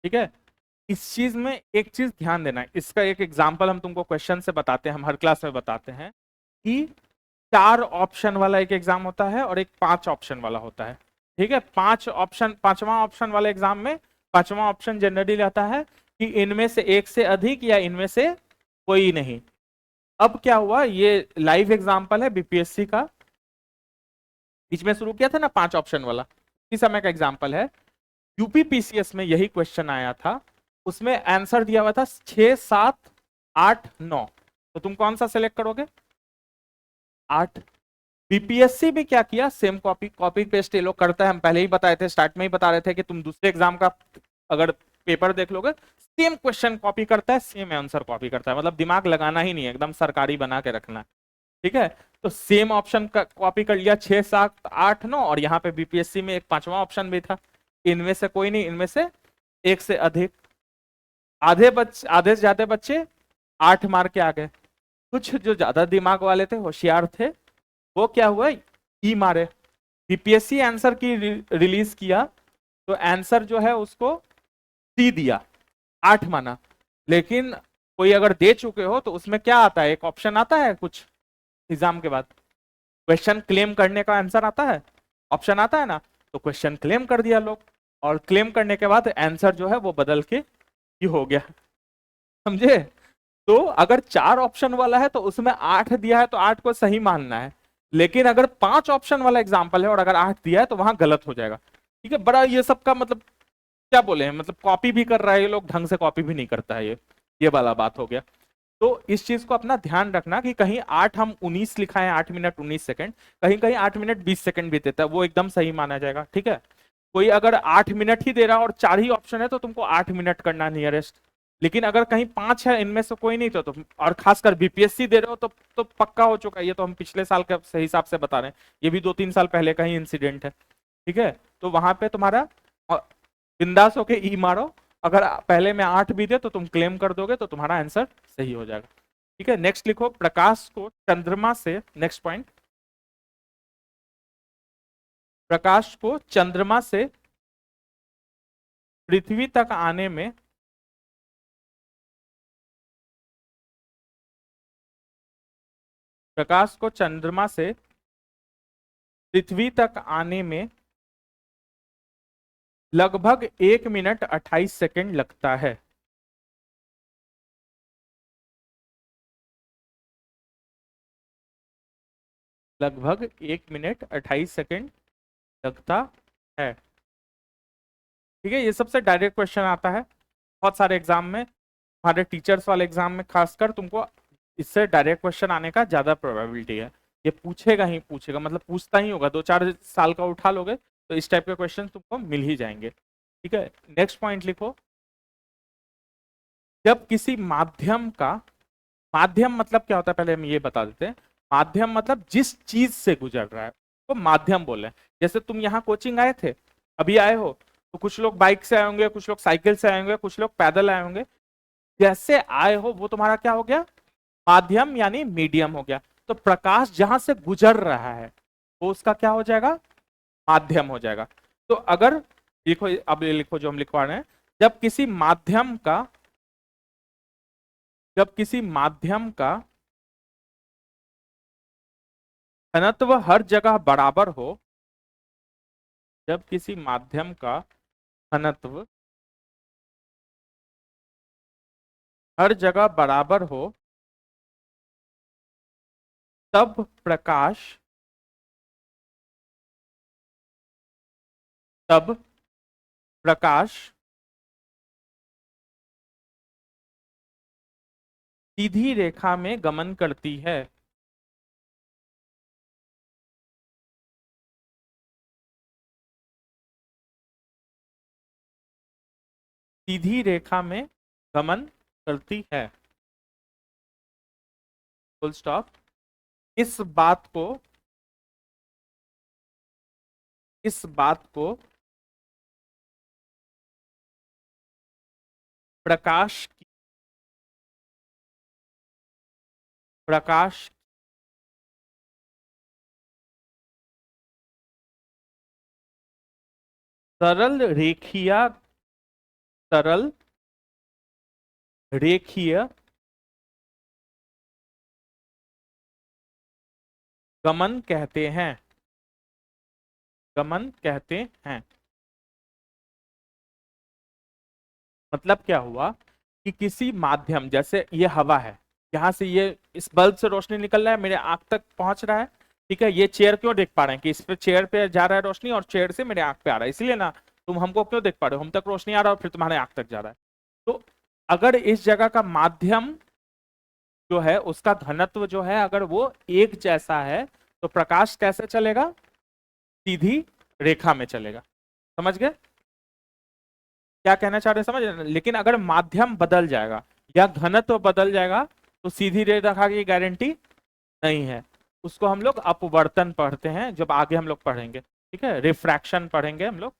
ठीक है, इस चीज में एक चीज ध्यान देना है, इसका एक एग्जांपल हम तुमको क्वेश्चन से बताते हैं, हम हर क्लास में बताते हैं कि 4 ऑप्शन वाला एक एग्जाम होता है और एक 5 ऑप्शन वाला होता है। ठीक है, 5 ऑप्शन, 5वां ऑप्शन वाले एग्जाम में 5वां ऑप्शन जनरली रहता है कि इनमें से एक से अधिक या इनमें से कोई नहीं। अब क्या हुआ, ये लाइव एग्जाम्पल है बीपीएससी का, बीच में शुरू किया था ना 5 ऑप्शन वाला, इस समय का एग्जाम्पल है। यूपीपीसीएस में यही क्वेश्चन आया था, उसमें आंसर दिया हुआ था 6, 7, 8, 9। तो तुम कौन सा सिलेक्ट करोगे, 8। बीपीएससी भी क्या किया, सेम कॉपी कॉपी पेस्ट ये लोग करता है। हम पहले ही बताए थे, स्टार्ट में ही बता रहे थे कि तुम दूसरे एग्जाम का अगर पेपर देख लोगे, सेम क्वेश्चन कॉपी करता है, सेम आंसर कॉपी करता है। मतलब दिमाग लगाना ही नहीं है, एकदम सरकारी बना के रखना है। ठीक है, तो सेम ऑप्शन का कॉपी कर लिया, 6, 7, 8, 9, और यहाँ पे बीपीएससी में एक 5वां ऑप्शन भी था, इनमें से कोई नहीं, इनमें से एक से अधिक। आधे से ज्यादा बच्चे 8 मार के आ गए। कुछ जो ज्यादा दिमाग वाले थे, होशियार थे, वो क्या हुआ, ई मारे। बीपीएससी आंसर की रिलीज किया तो आंसर जो है उसको सी दिया, 8 माना। लेकिन कोई अगर दे चुके हो तो उसमें क्या आता है, एक ऑप्शन आता है कुछ एग्जाम के बाद, क्वेश्चन क्लेम करने का आंसर आता है, ऑप्शन आता है ना। तो क्वेश्चन क्लेम कर दिया लोग, और क्लेम करने के बाद आंसर जो है वो बदल के ही हो गया। समझे। तो अगर 4 ऑप्शन वाला है तो उसमें 8 दिया है तो 8 को सही मानना है। लेकिन अगर 5 ऑप्शन वाला एग्जाम्पल है और अगर 8 दिया है तो वहां गलत हो जाएगा। ठीक है, बड़ा ये सब का मतलब क्या बोले हैं, मतलब कॉपी भी कर रहा है ये लोग, ढंग से कॉपी भी नहीं करता है ये वाला बात हो गया। तो इस चीज को अपना ध्यान रखना कि कहीं 8 हम 19 लिखा है, 8 मिनट 19 सेकंड, कहीं कहीं 8 मिनट 20 सेकंड भी देता है, वो एकदम सही माना जाएगा। ठीक है, कोई अगर 8 मिनट ही दे रहा है और 4 ही ऑप्शन है तो तुमको 8 मिनट करना नियरेस्ट। लेकिन अगर कहीं 5 है, इनमें से कोई नहीं, तो तुम, और खासकर बीपीएससी दे रहे हो तो पक्का हो चुका है। ये तो हम पिछले साल के सही हिसाब से बता रहे हैं, ये भी 2-3 साल पहले का ही इंसिडेंट है। ठीक है, तो वहां पे तुम्हारा बिंदास होके ई मारो अगर पहले में 8 भी दे तो तुम क्लेम कर दोगे तो तुम्हारा आंसर सही हो जाएगा। ठीक है, नेक्स्ट लिखो, प्रकाश को चंद्रमा से, नेक्स्ट पॉइंट, प्रकाश को चंद्रमा से पृथ्वी तक आने में प्रकाश को चंद्रमा से पृथ्वी तक आने में लगभग 1 मिनट 28 सेकंड लगता है। लगभग 1 मिनट 28 सेकंड लगता है। ठीक है, ये सबसे डायरेक्ट क्वेश्चन आता है बहुत सारे एग्जाम में, हमारे टीचर्स वाले एग्जाम में खासकर तुमको इससे डायरेक्ट क्वेश्चन आने का ज्यादा प्रोबेबिलिटी है। ये पूछेगा ही पूछेगा, मतलब पूछता ही होगा, 2-4 साल का उठा लोगे तो इस टाइप के क्वेश्चन तुमको मिल ही जाएंगे। ठीक है, नेक्स्ट पॉइंट लिखो, जब किसी माध्यम का, माध्यम मतलब क्या होता है पहले हम ये बता देते हैं। माध्यम मतलब जिस चीज से गुजर रहा है तो माध्यम बोले। जैसे तुम यहाँ कोचिंग आए थे, अभी आए हो, तो कुछ लोग बाइक से आए होंगे, कुछ लोग साइकिल से आए होंगे, कुछ लोग पैदल आए होंगे। जैसे आए हो वो तुम्हारा क्या हो गया, माध्यम यानी मीडियम हो गया। तो प्रकाश जहां से गुजर रहा है वो उसका क्या हो जाएगा, माध्यम हो जाएगा। तो अगर लिखो, अब ये लिखो जो हम लिखवा रहे हैं, जब किसी माध्यम का, जब किसी माध्यम का घनत्व हर जगह बराबर हो, जब किसी माध्यम का घनत्व हर जगह बराबर हो, तब प्रकाश, तब प्रकाश सीधी रेखा में गमन करती है। सीधी रेखा में गमन करती है, फुल स्टॉप। इस बात को, इस बात को प्रकाश की, प्रकाश सरल रेखीय, सरल रेखीय गमन कहते हैं, गमन कहते हैं। मतलब क्या हुआ कि किसी माध्यम, जैसे ये हवा है, यहां से ये इस बल्ब से रोशनी निकल रहा है, मेरे आंख तक पहुंच रहा है। ठीक है, ये चेयर क्यों देख पा रहे हैं कि इस पे, चेयर पे जा रहा है रोशनी और चेयर से मेरे आंख पे आ रहा है, इसलिए ना। तुम हमको क्यों देख पा रहे हो, हम तक रोशनी आ रहा है और फिर तुम्हारे आंख तक जा रहा है। तो अगर इस जगह का माध्यम जो है उसका घनत्व जो है अगर वो एक जैसा है तो प्रकाश कैसे चलेगा, सीधी रेखा में चलेगा। समझ गए क्या कहना चाह रहे हैं, समझ रहे हैं? लेकिन अगर माध्यम बदल जाएगा या घनत्व बदल जाएगा तो सीधी रेखा की गारंटी नहीं है। उसको हम लोग अपवर्तन पढ़ते हैं, जब आगे हम लोग पढ़ेंगे। ठीक है, रिफ्रैक्शन पढ़ेंगे हम लोग,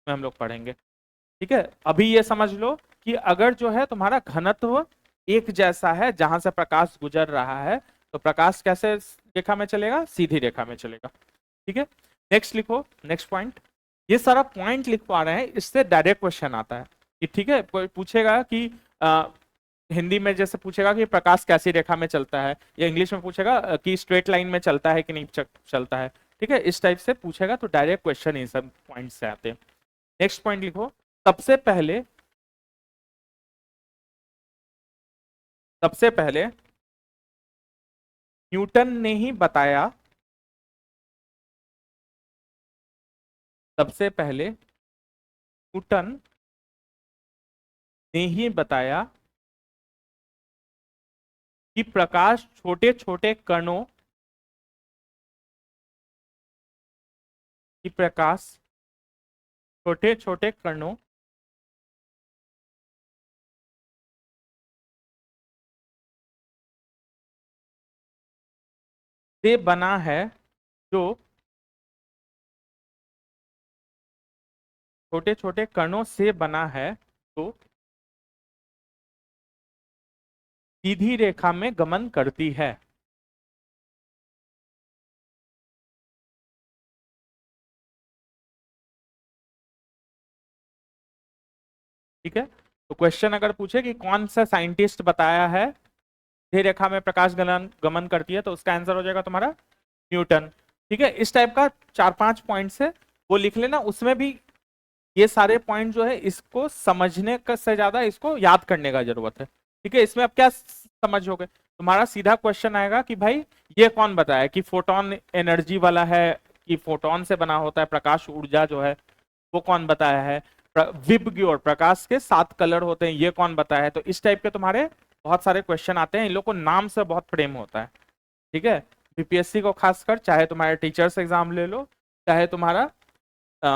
में हम लोग पढ़ेंगे। ठीक है, अभी ये समझ लो कि अगर जो है तुम्हारा घनत्व एक जैसा है जहां से प्रकाश गुजर रहा है तो प्रकाश कैसे रेखा में चलेगा, सीधी रेखा में चलेगा। ठीक है, नेक्स्ट लिखो, नेक्स्ट पॉइंट। ये सारा पॉइंट लिखवा रहे हैं, इससे डायरेक्ट क्वेश्चन आता है कि, ठीक है, कोई पूछेगा कि हिंदी में जैसे पूछेगा कि प्रकाश कैसी रेखा में चलता है, या इंग्लिश में पूछेगा कि स्ट्रेट लाइन में चलता है कि नहीं चलता है। ठीक है, इस टाइप से पूछेगा तो डायरेक्ट क्वेश्चन इन सब पॉइंट से आते हैं। नेक्स्ट पॉइंट लिखो, सबसे पहले, सबसे पहले न्यूटन ने ही बताया, सबसे पहले न्यूटन ने ही बताया कि प्रकाश छोटे छोटे कणों, कि प्रकाश छोटे छोटे कणों से बना है, जो छोटे छोटे कणों से बना है, तो सीधी रेखा में गमन करती है। ठीक है, तो क्वेश्चन अगर पूछे कि कौन सा साइंटिस्ट बताया है सीधी रेखा में प्रकाश गमन गमन करती है, तो उसका आंसर हो जाएगा तुम्हारा न्यूटन। ठीक है, इस टाइप का 4-5 पॉइंट्स है, वो लिख लेना। उसमें भी ये सारे पॉइंट जो है इसको समझने का से ज्यादा इसको याद करने का जरूरत है। ठीक है, इसमें अब क्या समझोगे, तुम्हारा सीधा क्वेश्चन आएगा कि भाई ये कौन बताया कि फोटोन एनर्जी वाला है, कि फोटोन से बना होता है प्रकाश ऊर्जा जो है, वो कौन बताया है, विबग्योर प्रकाश के 7 कलर होते हैं, ये कौन बताया है। तो इस टाइप के तुम्हारे बहुत सारे क्वेश्चन आते हैं, इन लोग को नाम से बहुत प्रेम होता है। ठीक है, बीपीएससी को खासकर, चाहे तुम्हारे टीचर्स एग्जाम ले लो, चाहे तुम्हारा अ,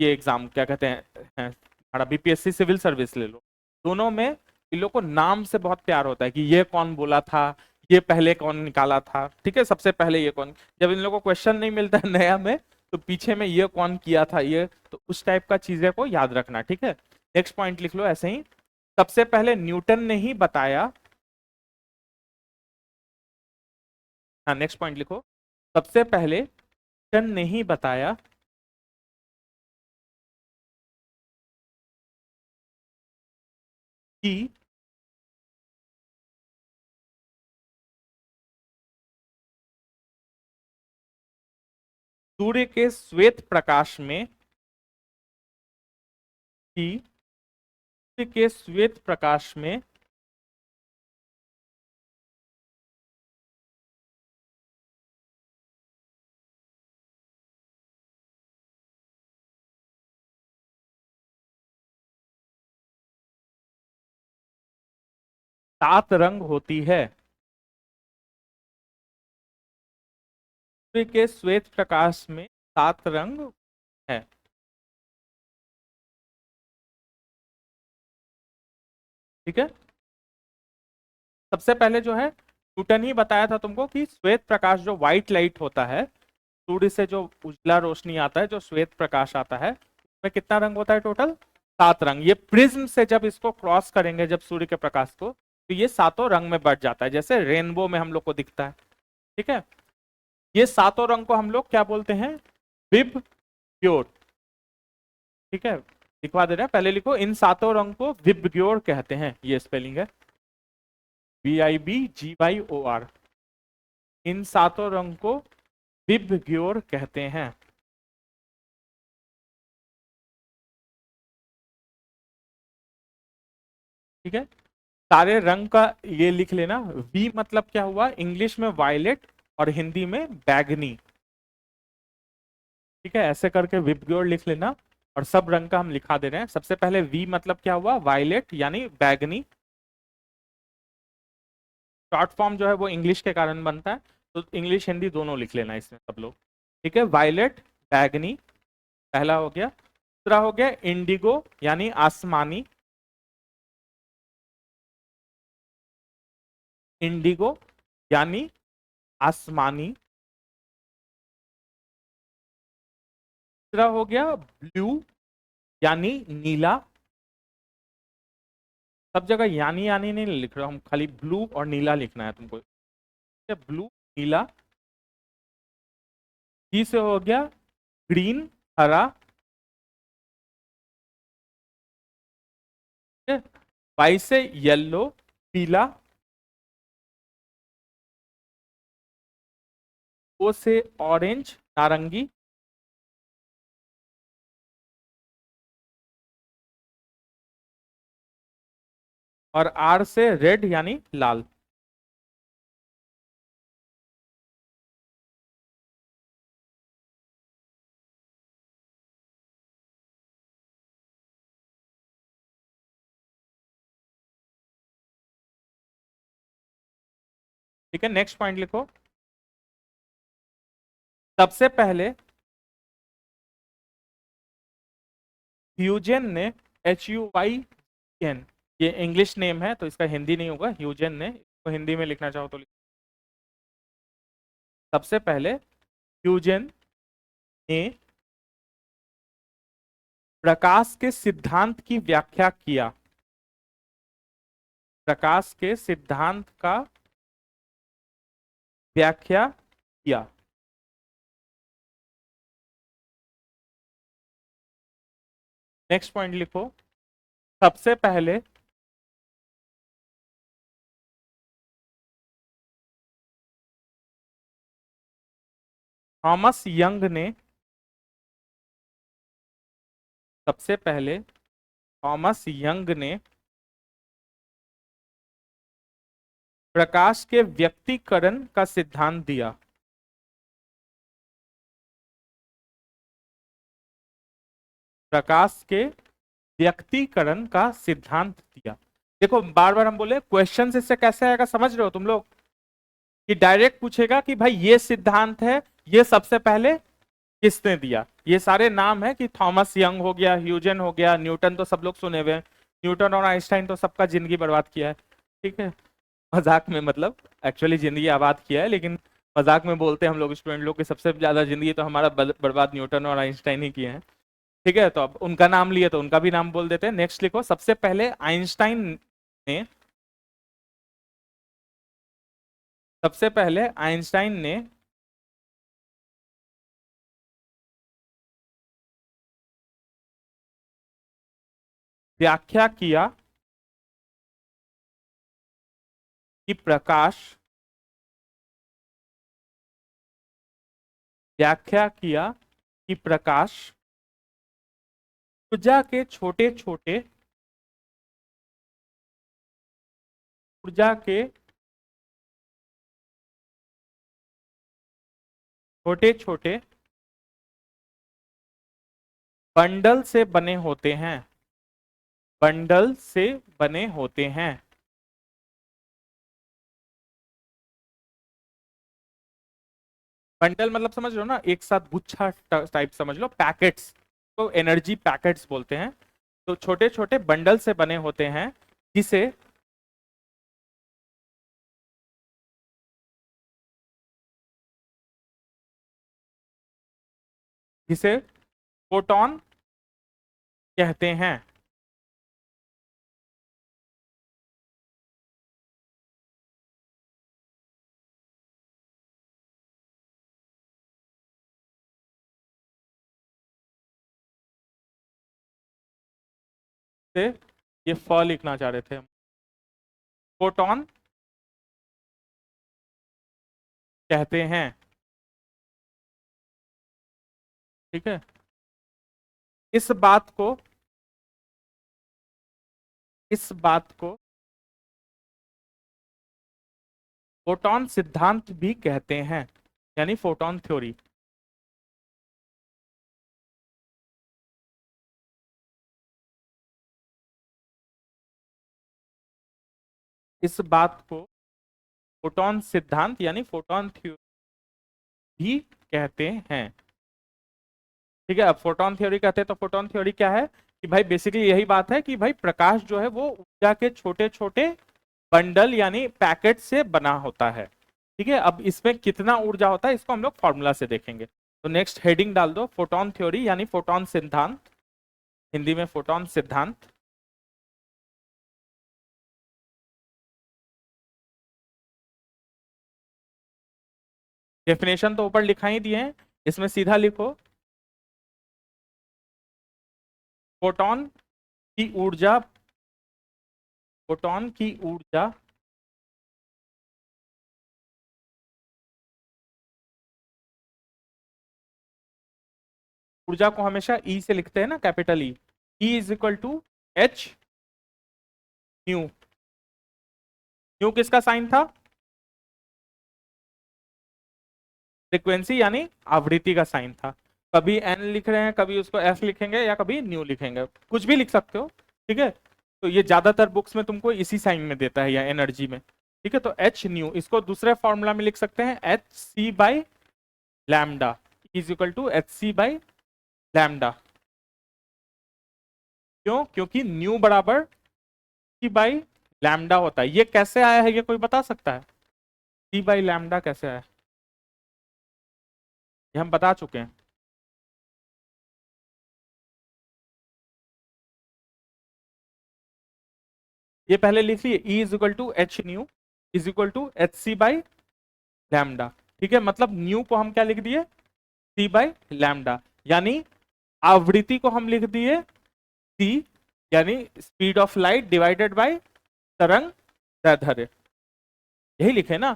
ये एग्जाम क्या कहते हैं हमारा बीपीएससी सिविल सर्विस ले लो, दोनों में इन लोग को नाम से बहुत प्यार होता है कि ये कौन बोला था, ये पहले कौन निकाला था। ठीक है, सबसे पहले ये कौन, जब इन लोगों को क्वेश्चन नहीं मिलता है नया में, तो पीछे में ये कौन किया था ये, तो उस टाइप का चीजें को याद रखना। ठीक है, नेक्स्ट पॉइंट लिख लो ऐसे ही, सबसे पहले न्यूटन ने ही बताया। हाँ, नेक्स्ट पॉइंट लिखो, सबसे पहले न्यूटन ने ही बताया कि सूर्य के श्वेत प्रकाश में, कि सूर्य के श्वेत प्रकाश में सात रंग होती है। सूर्य के श्वेत प्रकाश में 7 रंग है। ठीक है, सबसे पहले जो है न्यूटन ही बताया था तुमको कि श्वेत प्रकाश जो व्हाइट लाइट होता है, सूर्य से जो उजला रोशनी आता है, जो श्वेत प्रकाश आता है, उसमें कितना रंग होता है टोटल, 7 रंग। ये प्रिज्म से जब इसको क्रॉस करेंगे जब सूर्य के प्रकाश को, तो ये सातों रंग में बढ़ जाता है, जैसे रेनबो में हम लोग को दिखता है। ठीक है, ये सातों रंग को हम लोग क्या बोलते हैं, विब ग्योर। ठीक है, लिखवा दे रहे हैं, पहले लिखो, इन सातों रंग को विबग्योर कहते हैं, ये स्पेलिंग है VIBGYOR। इन सातों रंग को विबग्योर कहते हैं। ठीक है, सारे रंग का ये लिख लेना। वी मतलब क्या हुआ, इंग्लिश में वायलेट और हिंदी में बैगनी। ठीक है, ऐसे करके विबग्योर लिख लेना, और सब रंग का हम लिखा दे रहे हैं। सबसे पहले वी मतलब क्या हुआ, वायलेट यानी बैगनी। शॉर्ट फॉर्म जो है वो इंग्लिश के कारण बनता है, तो इंग्लिश हिंदी दोनों लिख लेना इसमें सब लोग। ठीक है, वायलेट बैगनी पहला हो गया। दूसरा हो गया इंडिगो यानी आसमानी, इंडिगो यानी आसमानी। तीसरा हो गया ब्लू यानी नीला। सब जगह यानी यानी नहीं लिख रहा हूं, खाली ब्लू और नीला लिखना है तुमको। ब्लू नीला। ई से हो गया ग्रीन हरा। वाई से येलो पीला। ओ से ऑरेंज नारंगी। और आर से रेड यानी लाल। ठीक है, नेक्स्ट पॉइंट लिखो, सबसे पहले ह्यूजेन ने, HUYN, ये इंग्लिश नेम है तो इसका हिंदी नहीं होगा, ह्यूजेन ने, इसको हिंदी में लिखना चाहो तो सबसे पहले ह्यूजेन ने प्रकाश के सिद्धांत की व्याख्या किया। प्रकाश के सिद्धांत का व्याख्या किया। नेक्स्ट पॉइंट लिखो। सबसे पहले थॉमस यंग ने, सबसे पहले थॉमस यंग ने प्रकाश के व्यक्तीकरण का सिद्धांत दिया। प्रकाश के व्यक्तीकरण का सिद्धांत दिया। देखो बार बार हम बोले क्वेश्चन इससे कैसे आएगा, समझ रहे हो तुम लोग, कि डायरेक्ट पूछेगा कि भाई ये सिद्धांत है, ये सबसे पहले किसने दिया। ये सारे नाम है कि थॉमस यंग हो गया, ह्यूजन हो गया, न्यूटन तो सब लोग सुने हुए हैं, न्यूटन और आइंस्टाइन तो सबका जिंदगी बर्बाद किया है, ठीक है, मजाक में, मतलब एक्चुअली जिंदगी आबाद किया है, लेकिन मजाक में बोलते हैं हम लोग स्टूडेंट लोग कि सबसे ज्यादा जिंदगी तो हमारा बर्बाद न्यूटन और आइंस्टाइन ही किए हैं, ठीक है। तो अब उनका नाम लिए तो उनका भी नाम बोल देते हैं। नेक्स्ट लिखो, सबसे पहले आइंस्टाइन ने, सबसे पहले आइंस्टाइन ने व्याख्या किया कि प्रकाश, व्याख्या किया कि प्रकाश ऊर्जा के छोटे छोटे, ऊर्जा के छोटे छोटे बंडल से बने होते हैं, बंडल से बने होते हैं। बंडल मतलब समझ लो ना, एक साथ गुच्छा टाइप समझ लो, पैकेट्स, तो एनर्जी पैकेट्स बोलते हैं। तो छोटे छोटे बंडल से बने होते हैं जिसे, जिसे फोटॉन कहते हैं। से ये फ लिखना चाह रहे थे हम, फोटॉन कहते हैं, ठीक है। इस बात को, इस बात को फोटॉन सिद्धांत भी कहते हैं, यानी फोटॉन थ्योरी। इस बात को फोटॉन सिद्धांत यानी फोटॉन थ्योरी भी कहते हैं, ठीक है। अब फोटॉन थ्योरी कहते हैं तो फोटॉन थ्योरी क्या है, कि भाई बेसिकली यही बात है कि भाई प्रकाश जो है वो ऊर्जा के छोटे छोटे बंडल यानी पैकेट से बना होता है, ठीक है। अब इसमें कितना ऊर्जा होता है इसको हम लोग फॉर्मूला से देखेंगे। तो नेक्स्ट हेडिंग डाल दो, फोटॉन थ्योरी यानी फोटॉन सिद्धांत, हिंदी में फोटॉन सिद्धांत। डेफिनेशन तो ऊपर लिखा ही दिए हैं, इसमें सीधा लिखो, फोटॉन की ऊर्जा, फोटॉन की ऊर्जा ऊर्जा को हमेशा ई से लिखते हैं ना, capital E, is equal to H nu. Nu किसका साइन था, फ्रीक्वेंसी यानी आवृत्ति का साइन था। कभी एन लिख रहे हैं, कभी उसको एफ लिखेंगे, या कभी न्यू लिखेंगे, कुछ भी लिख सकते हो, ठीक है। तो ये ज्यादातर बुक्स में तुमको इसी साइन में देता है, या एनर्जी में, ठीक है। तो एच न्यू, इसको दूसरे फॉर्मूला में लिख सकते हैं, H C by lambda is equal to H C by lambda. क्यों, क्योंकि न्यू बराबर सी बाई लैम्डा होता है। ये कैसे आया है, ये कोई बता सकता है, सी बाई लैम्डा कैसे आया है? ये हम बता चुके हैं। ये पहले लिख लिए, E is equal to H nu is equal to H C by lambda. ठीक है, मतलब न्यू को हम क्या लिख दिए, सी बाई लैम्डा, यानी आवृत्ति को हम लिख दिए सी, यानी speed of light divided by तरंग दैर्ध्य, यही लिखे ना।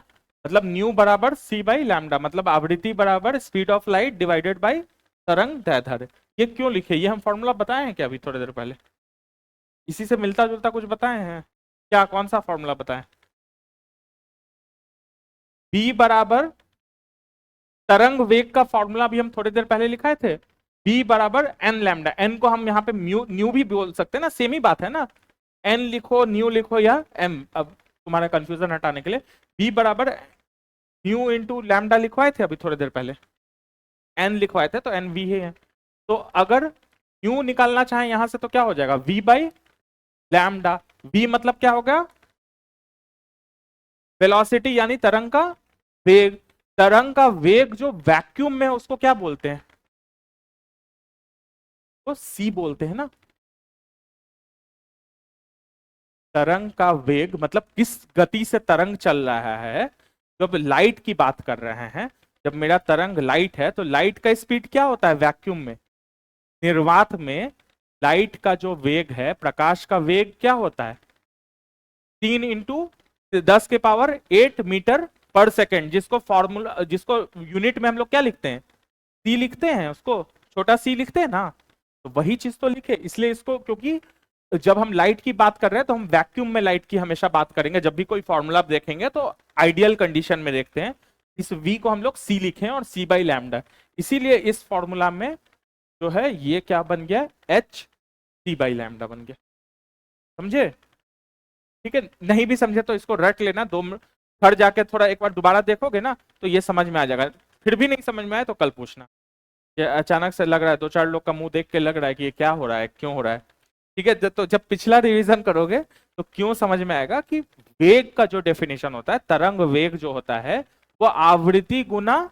मतलब न्यू बराबर सी बाई लैम्डा, मतलब आवृत्ति बराबर speed of light divided by तरंग दैर्ध्य। ये क्यों लिखे, ये हम फॉर्मूला बताए हैं क्या अभी थोड़ी देर पहले, इसी से मिलता जुलता कुछ बताए हैं क्या, कौन सा फॉर्मूला बताएं? बी बराबर तरंग वेग का फॉर्मूला भी हम थोड़ी देर पहले लिखाए थे, बी बराबर एन लैम्डा। एन को हम यहाँ पे न्यू भी बोल सकते हैं ना, सेम ही बात है ना, एन लिखो न्यू लिखो या एम, अब तुम्हारा कंफ्यूजन हटाने के लिए बी बराबर न्यू इंटू लैम्डा लिखवाए थे अभी थोड़ी देर पहले, एन लिखवाए थे तो एन वी है। तो अगर न्यू निकालना चाहे यहां से तो क्या हो जाएगा, वी बाई लैम्डा। वी मतलब क्या होगा, वेलोसिटी यानी तरंग का वेग। तरंग का वेग जो वैक्यूम में है उसको क्या बोलते हैं, तो सी बोलते हैं ना। तरंग का वेग मतलब किस गति से तरंग चल रहा है, जब लाइट की बात कर रहे हैं, जब मेरा तरंग लाइट है तो लाइट का स्पीड क्या होता है वैक्यूम में, निर्वात में लाइट का जो वेग है, प्रकाश का वेग क्या होता है, 3 × 10⁸ मीटर पर सेकेंड, जिसको फॉर्मूला, जिसको यूनिट में हम लोग क्या लिखते हैं, सी लिखते हैं, उसको छोटा सी लिखते हैं ना, तो वही चीज तो लिखे। इसलिए इसको, क्योंकि जब हम लाइट की बात कर रहे हैं तो हम वैक्यूम में लाइट की हमेशा बात करेंगे, जब भी कोई फॉर्मूला देखेंगे तो आइडियल कंडीशन में देखते हैं, इस v को हम लोग c लिखे और c बाई लैम्डा। इसीलिए इस फॉर्मूला में जो है ये क्या बन गया, h c बाई लैम्डा बन गया। समझे? ठीक है, नहीं भी समझे तो इसको रट लेना, घर जाके थोड़ा एक बार दोबारा देखोगे ना तो ये समझ में आ जाएगा। फिर भी नहीं समझ में आए तो कल पूछना। ये अचानक से लग रहा है, दो चार लोग का मुंह देख के लग रहा है कि ये क्या हो रहा है, क्यों हो रहा है। ठीक है, तो जब पिछला रिवीजन करोगे तो क्यों समझ में आएगा कि वेग का जो डेफिनेशन होता है, तरंग वेग जो होता है वो आवृत्ति गुना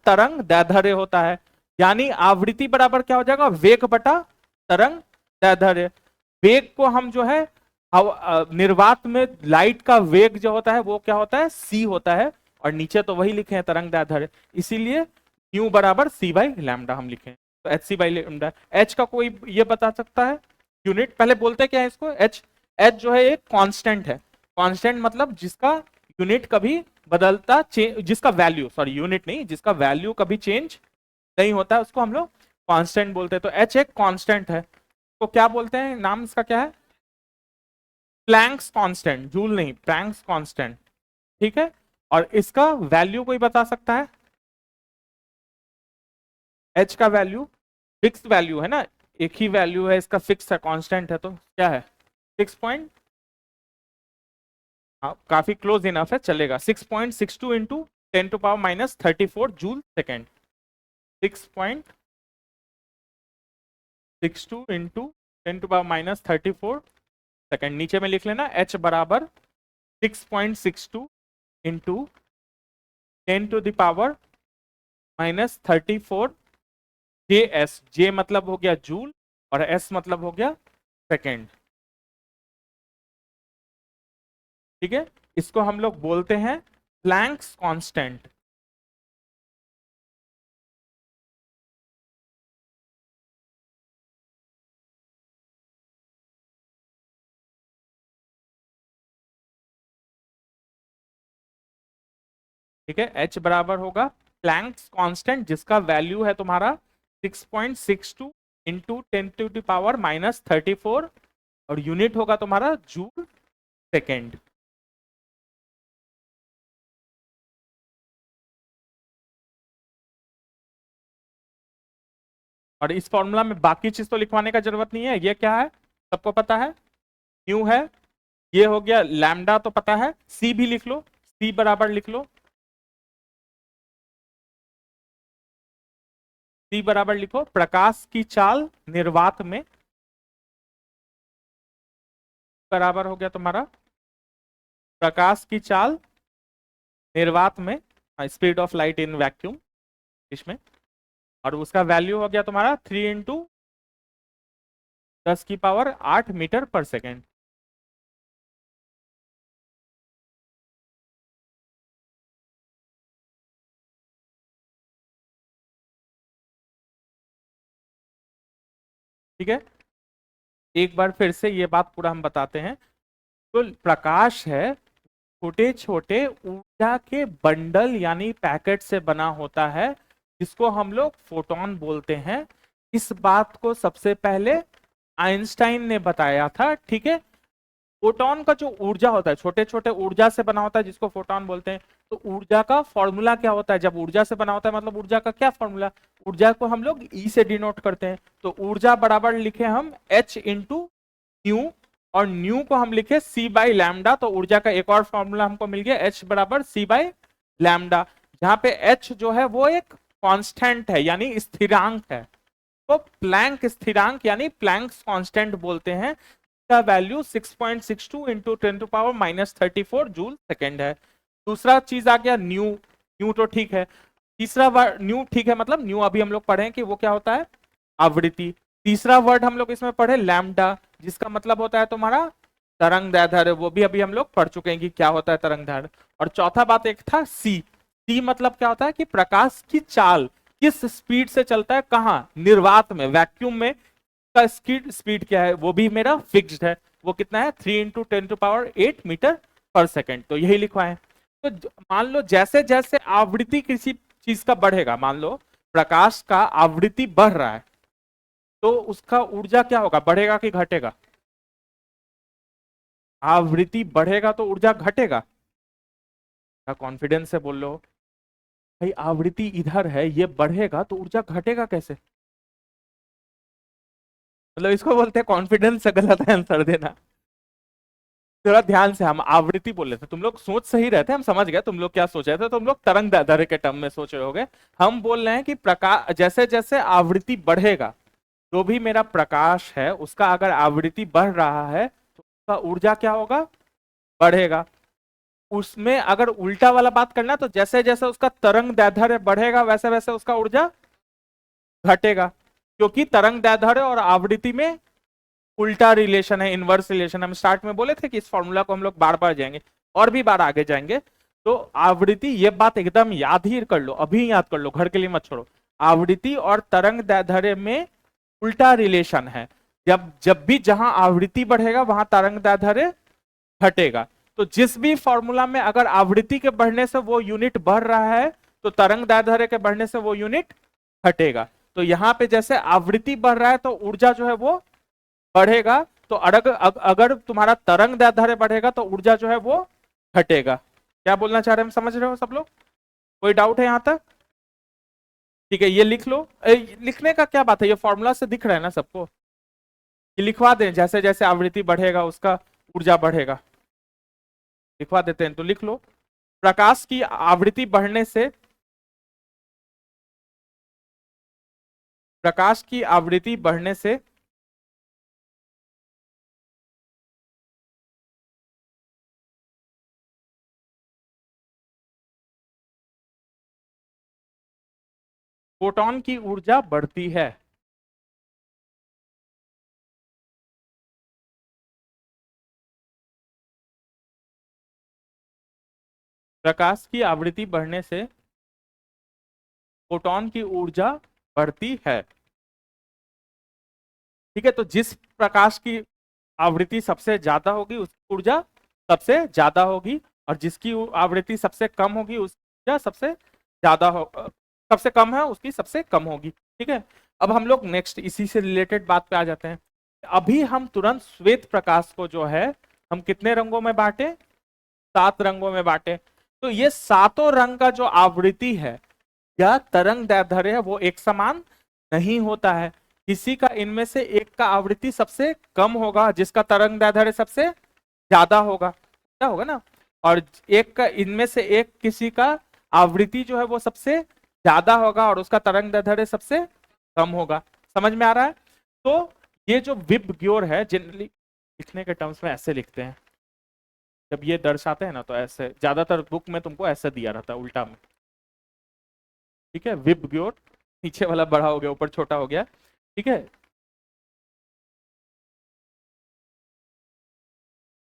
तरंग दैर्ध्य होता है। यानी आवृत्ति बराबर क्या हो जाएगा, वेग बटा तरंग दैर्ध्य। वेग को हम जो है निर्वात में लाइट का वेग जो होता है वो क्या होता है, सी होता है, और नीचे तो वही लिखे हैं तरंग दैर्ध्य, इसीलिए न्यू बराबर सी बाई लैम्डा हम लिखे हैं। तो H C by lambda, H का कोई ये बता सकता है यूनिट, पहले बोलते क्या है इसको, एच। एच जो है एक कांस्टेंट है, कांस्टेंट मतलब जिसका यूनिट कभी बदलता, जिसका वैल्यू, सॉरी यूनिट नहीं, जिसका वैल्यू कभी चेंज नहीं होता, उसको हम लोग कांस्टेंट बोलते हैं। तो एच एक कांस्टेंट है, तो क्या बोलते हैं, नाम इसका क्या है, प्लैंक्स कांस्टेंट, जूल नहीं, प्लैंक्स कांस्टेंट। ठीक है, और इसका वैल्यू कोई बता सकता है, एच का वैल्यू फिक्स वैल्यू है ना, एक ही वैल्यू है इसका, फिक्स है, कांस्टेंट है, तो क्या है 6 काफी क्लोज इनफ है, चलेगा। 6.62 into 10⁻⁻34 joule second, 6.62 into 10⁻⁻34 second. नीचे में लिख लेना h बराबर 6.62 इंटू 10⁻⁻34 JS, J मतलब हो गया जूल और S मतलब हो गया सेकेंड। ठीक है, इसको हम लोग बोलते हैं प्लैंक्स कांस्टेंट। ठीक है, h बराबर होगा प्लैंक्स कांस्टेंट, जिसका वैल्यू है तुम्हारा 6.62 इंटू 10⁻⁻34 और यूनिट होगा तुम्हारा जूल सेकेंड। और इस फॉर्मूला में बाकी चीज तो लिखवाने का जरूरत नहीं है, ये क्या है सबको पता है, न्यू है, ये हो गया लैम्डा तो पता है, सी भी लिख लो, सी बराबर लिख लो, सी बराबर लिखो प्रकाश की चाल निर्वात में, बराबर हो गया तुम्हारा प्रकाश की चाल निर्वात में, speed of light in vacuum इसमें, और उसका वैल्यू हो गया तुम्हारा 3 इंटू 10⁸ मीटर पर सेकेंड। ठीक है, एक बार फिर से ये बात पूरा हम बताते हैं। तो प्रकाश है छोटे छोटे ऊर्जा के बंडल यानी पैकेट से बना होता है, जिसको हम लोग फोटोन बोलते हैं। इस बात को सबसे पहले आइंस्टाइन ने बताया था। ठीक है, फोटोन का जो ऊर्जा होता है छोटे छोटे ऊर्जा से बना होता है, जिसको फोटोन बोलते हैं। तो ऊर्जा का फॉर्मूला क्या होता है? जब ऊर्जा से बना होता है मतलब ऊर्जा का क्या फॉर्मूला? ऊर्जा को हम लोग ई से डिनोट करते हैं। तो ऊर्जा बराबर लिखे हम एच इंटू न्यू, और न्यू को हम लिखे सी बाई लैम्डा। तो ऊर्जा का एक और फॉर्मूला हमको मिल गया, एच बराबर सी बाई लैम्डा, जहां पे एच जो है वो एक कांस्टेंट है यानी स्थिरांक है। तो प्लैंक स्थिरांक यानी प्लैंक्स कांस्टेंट बोलते हैं, का वैल्यू 6.62 इंटू 10⁻⁻34 जूल सेकेंड है। दूसरा चीज आ गया न्यू। न्यू तो ठीक है, तीसरा वर्ड न्यू ठीक है, मतलब न्यू अभी हम लोग पढ़े कि वो क्या होता है, आवृत्ति। तीसरा वर्ड हम लोग इसमें पढ़े लैम्डा, जिसका मतलब होता है तुम्हारा तरंग दैर्ध्य। वो भी अभी हम लोग पढ़ चुके हैं कि क्या होता है तरंग दैर्ध्य। और चौथा बात एक था सी। सी मतलब क्या होता है कि प्रकाश की चाल किस स्पीड से चलता है, कहां, निर्वात में, वैक्यूम में का स्पीड क्या है, वो भी मेरा फिक्स्ड है। वो कितना है, 3 इंटू 10⁸ मीटर पर सेकेंड। तो यही लिखवाए। तो मान लो जैसे जैसे आवृत्ति किसी चीज का बढ़ेगा, मान लो प्रकाश का आवृत्ति बढ़ रहा है, तो उसका ऊर्जा क्या होगा, बढ़ेगा कि घटेगा? आवृत्ति बढ़ेगा तो ऊर्जा घटेगा। क्या कॉन्फिडेंस से बोल लो भाई, आवृत्ति इधर है, ये बढ़ेगा तो ऊर्जा घटेगा कैसे? मतलब इसको बोलते हैं कॉन्फिडेंस से गलत आंसर देना। थोड़ा ध्यान से, हम आवृत्ति बोल रहे थे, तुम लोग सोच सही रहे थे, हम समझ गए तुम लोग क्या सोच रहे थे। तुम लोग तरंग दैर्ध्य के टर्म में सोच रहे होगे। हम बोल रहे हैं कि प्रकाश जैसे जैसे आवृत्ति बढ़ेगा, जो भी मेरा प्रकाश है उसका अगर आवृत्ति बढ़ रहा है तो उसका ऊर्जा क्या होगा, बढ़ेगा। उसमें अगर उल्टा वाला बात करना तो जैसे जैसे उसका तरंग दैर्ध्य बढ़ेगा वैसे वैसे उसका ऊर्जा घटेगा, क्योंकि तरंग दैर्ध्य और आवृत्ति में उल्टा रिलेशन है, इनवर्स रिलेशन। हम स्टार्ट में बोले थे कि इस फॉर्मूला को हम लोग बार बार जाएंगे और भी बार आगे जाएंगे। तो आवृत्ति, ये बात एकदम याद ही कर लो, अभी याद कर लो, घर के लिए मत छोड़ो। आवृत्ति और तरंग दैर्ध्य में उल्टा रिलेशन है। जब जब भी जहां आवृत्ति बढ़ेगा वहां तरंग दैर्ध्य घटेगा। तो जिस भी फॉर्मूला में अगर आवृत्ति के बढ़ने से वो यूनिट बढ़ रहा है, तो तरंग दैर्ध्य के बढ़ने से वो यूनिट घटेगा। तो यहां पे जैसे आवृत्ति बढ़ रहा है तो ऊर्जा जो है वो बढ़ेगा। तो अगर तुम्हारा तरंग दैर्ध्य बढ़ेगा तो ऊर्जा जो है वो घटेगा। क्या बोलना चाह रहे हैं, हम समझ रहे हो सब लोग? कोई डाउट है यहां तक? ठीक है, ये लिख लो। लिखने का क्या बात है, ये फॉर्मूला से दिख रहा है ना सबको। ये लिखवा दें, जैसे जैसे आवृत्ति बढ़ेगा उसका ऊर्जा बढ़ेगा, लिखवा देते हैं। तो लिख लो, प्रकाश की आवृत्ति बढ़ने से, प्रकाश की आवृत्ति बढ़ने से फोटॉन की ऊर्जा बढ़ती है। प्रकाश की आवृत्ति बढ़ने से फोटॉन की ऊर्जा बढ़ती है। ठीक है, तो जिस प्रकाश की आवृत्ति सबसे ज्यादा होगी उसकी ऊर्जा सबसे ज्यादा होगी, और जिसकी आवृत्ति सबसे कम होगी उसकी ऊर्जा सबसे ज्यादा हो, सबसे कम है उसकी सबसे कम होगी। ठीक है, अब हम लोग नेक्स्ट इसी से रिलेटेड बात पे आ जाते हैं। अभी हम तुरंत श्वेत प्रकाश को जो है हम कितने रंगों में बांटे, 7 रंगों में बांटे। तो ये सातों रंग का जो आवृत्ति है या तरंग दैर्ध्य है वो एक समान नहीं होता है। किसी का इनमें से एक का आवृत्ति सबसे कम होगा, जिसका तरंग दैर्ध्य सबसे ज्यादा होगा, क्या होगा ना। और एक का इनमें से एक किसी का आवृत्ति जो है वो सबसे ज्यादा होगा और उसका तरंग दैर्ध्य सबसे कम होगा। समझ में आ रहा है? तो ये जो विब ग्योर है, जनरली लिखने के टर्म्स में ऐसे लिखते हैं, जब ये दर्शाते हैं ना तो ऐसे, ज्यादातर बुक में तुमको ऐसा दिया रहता है उल्टा में। ठीक है, विब ग्योर, नीचे वाला बड़ा हो गया ऊपर छोटा हो गया। ठीक है,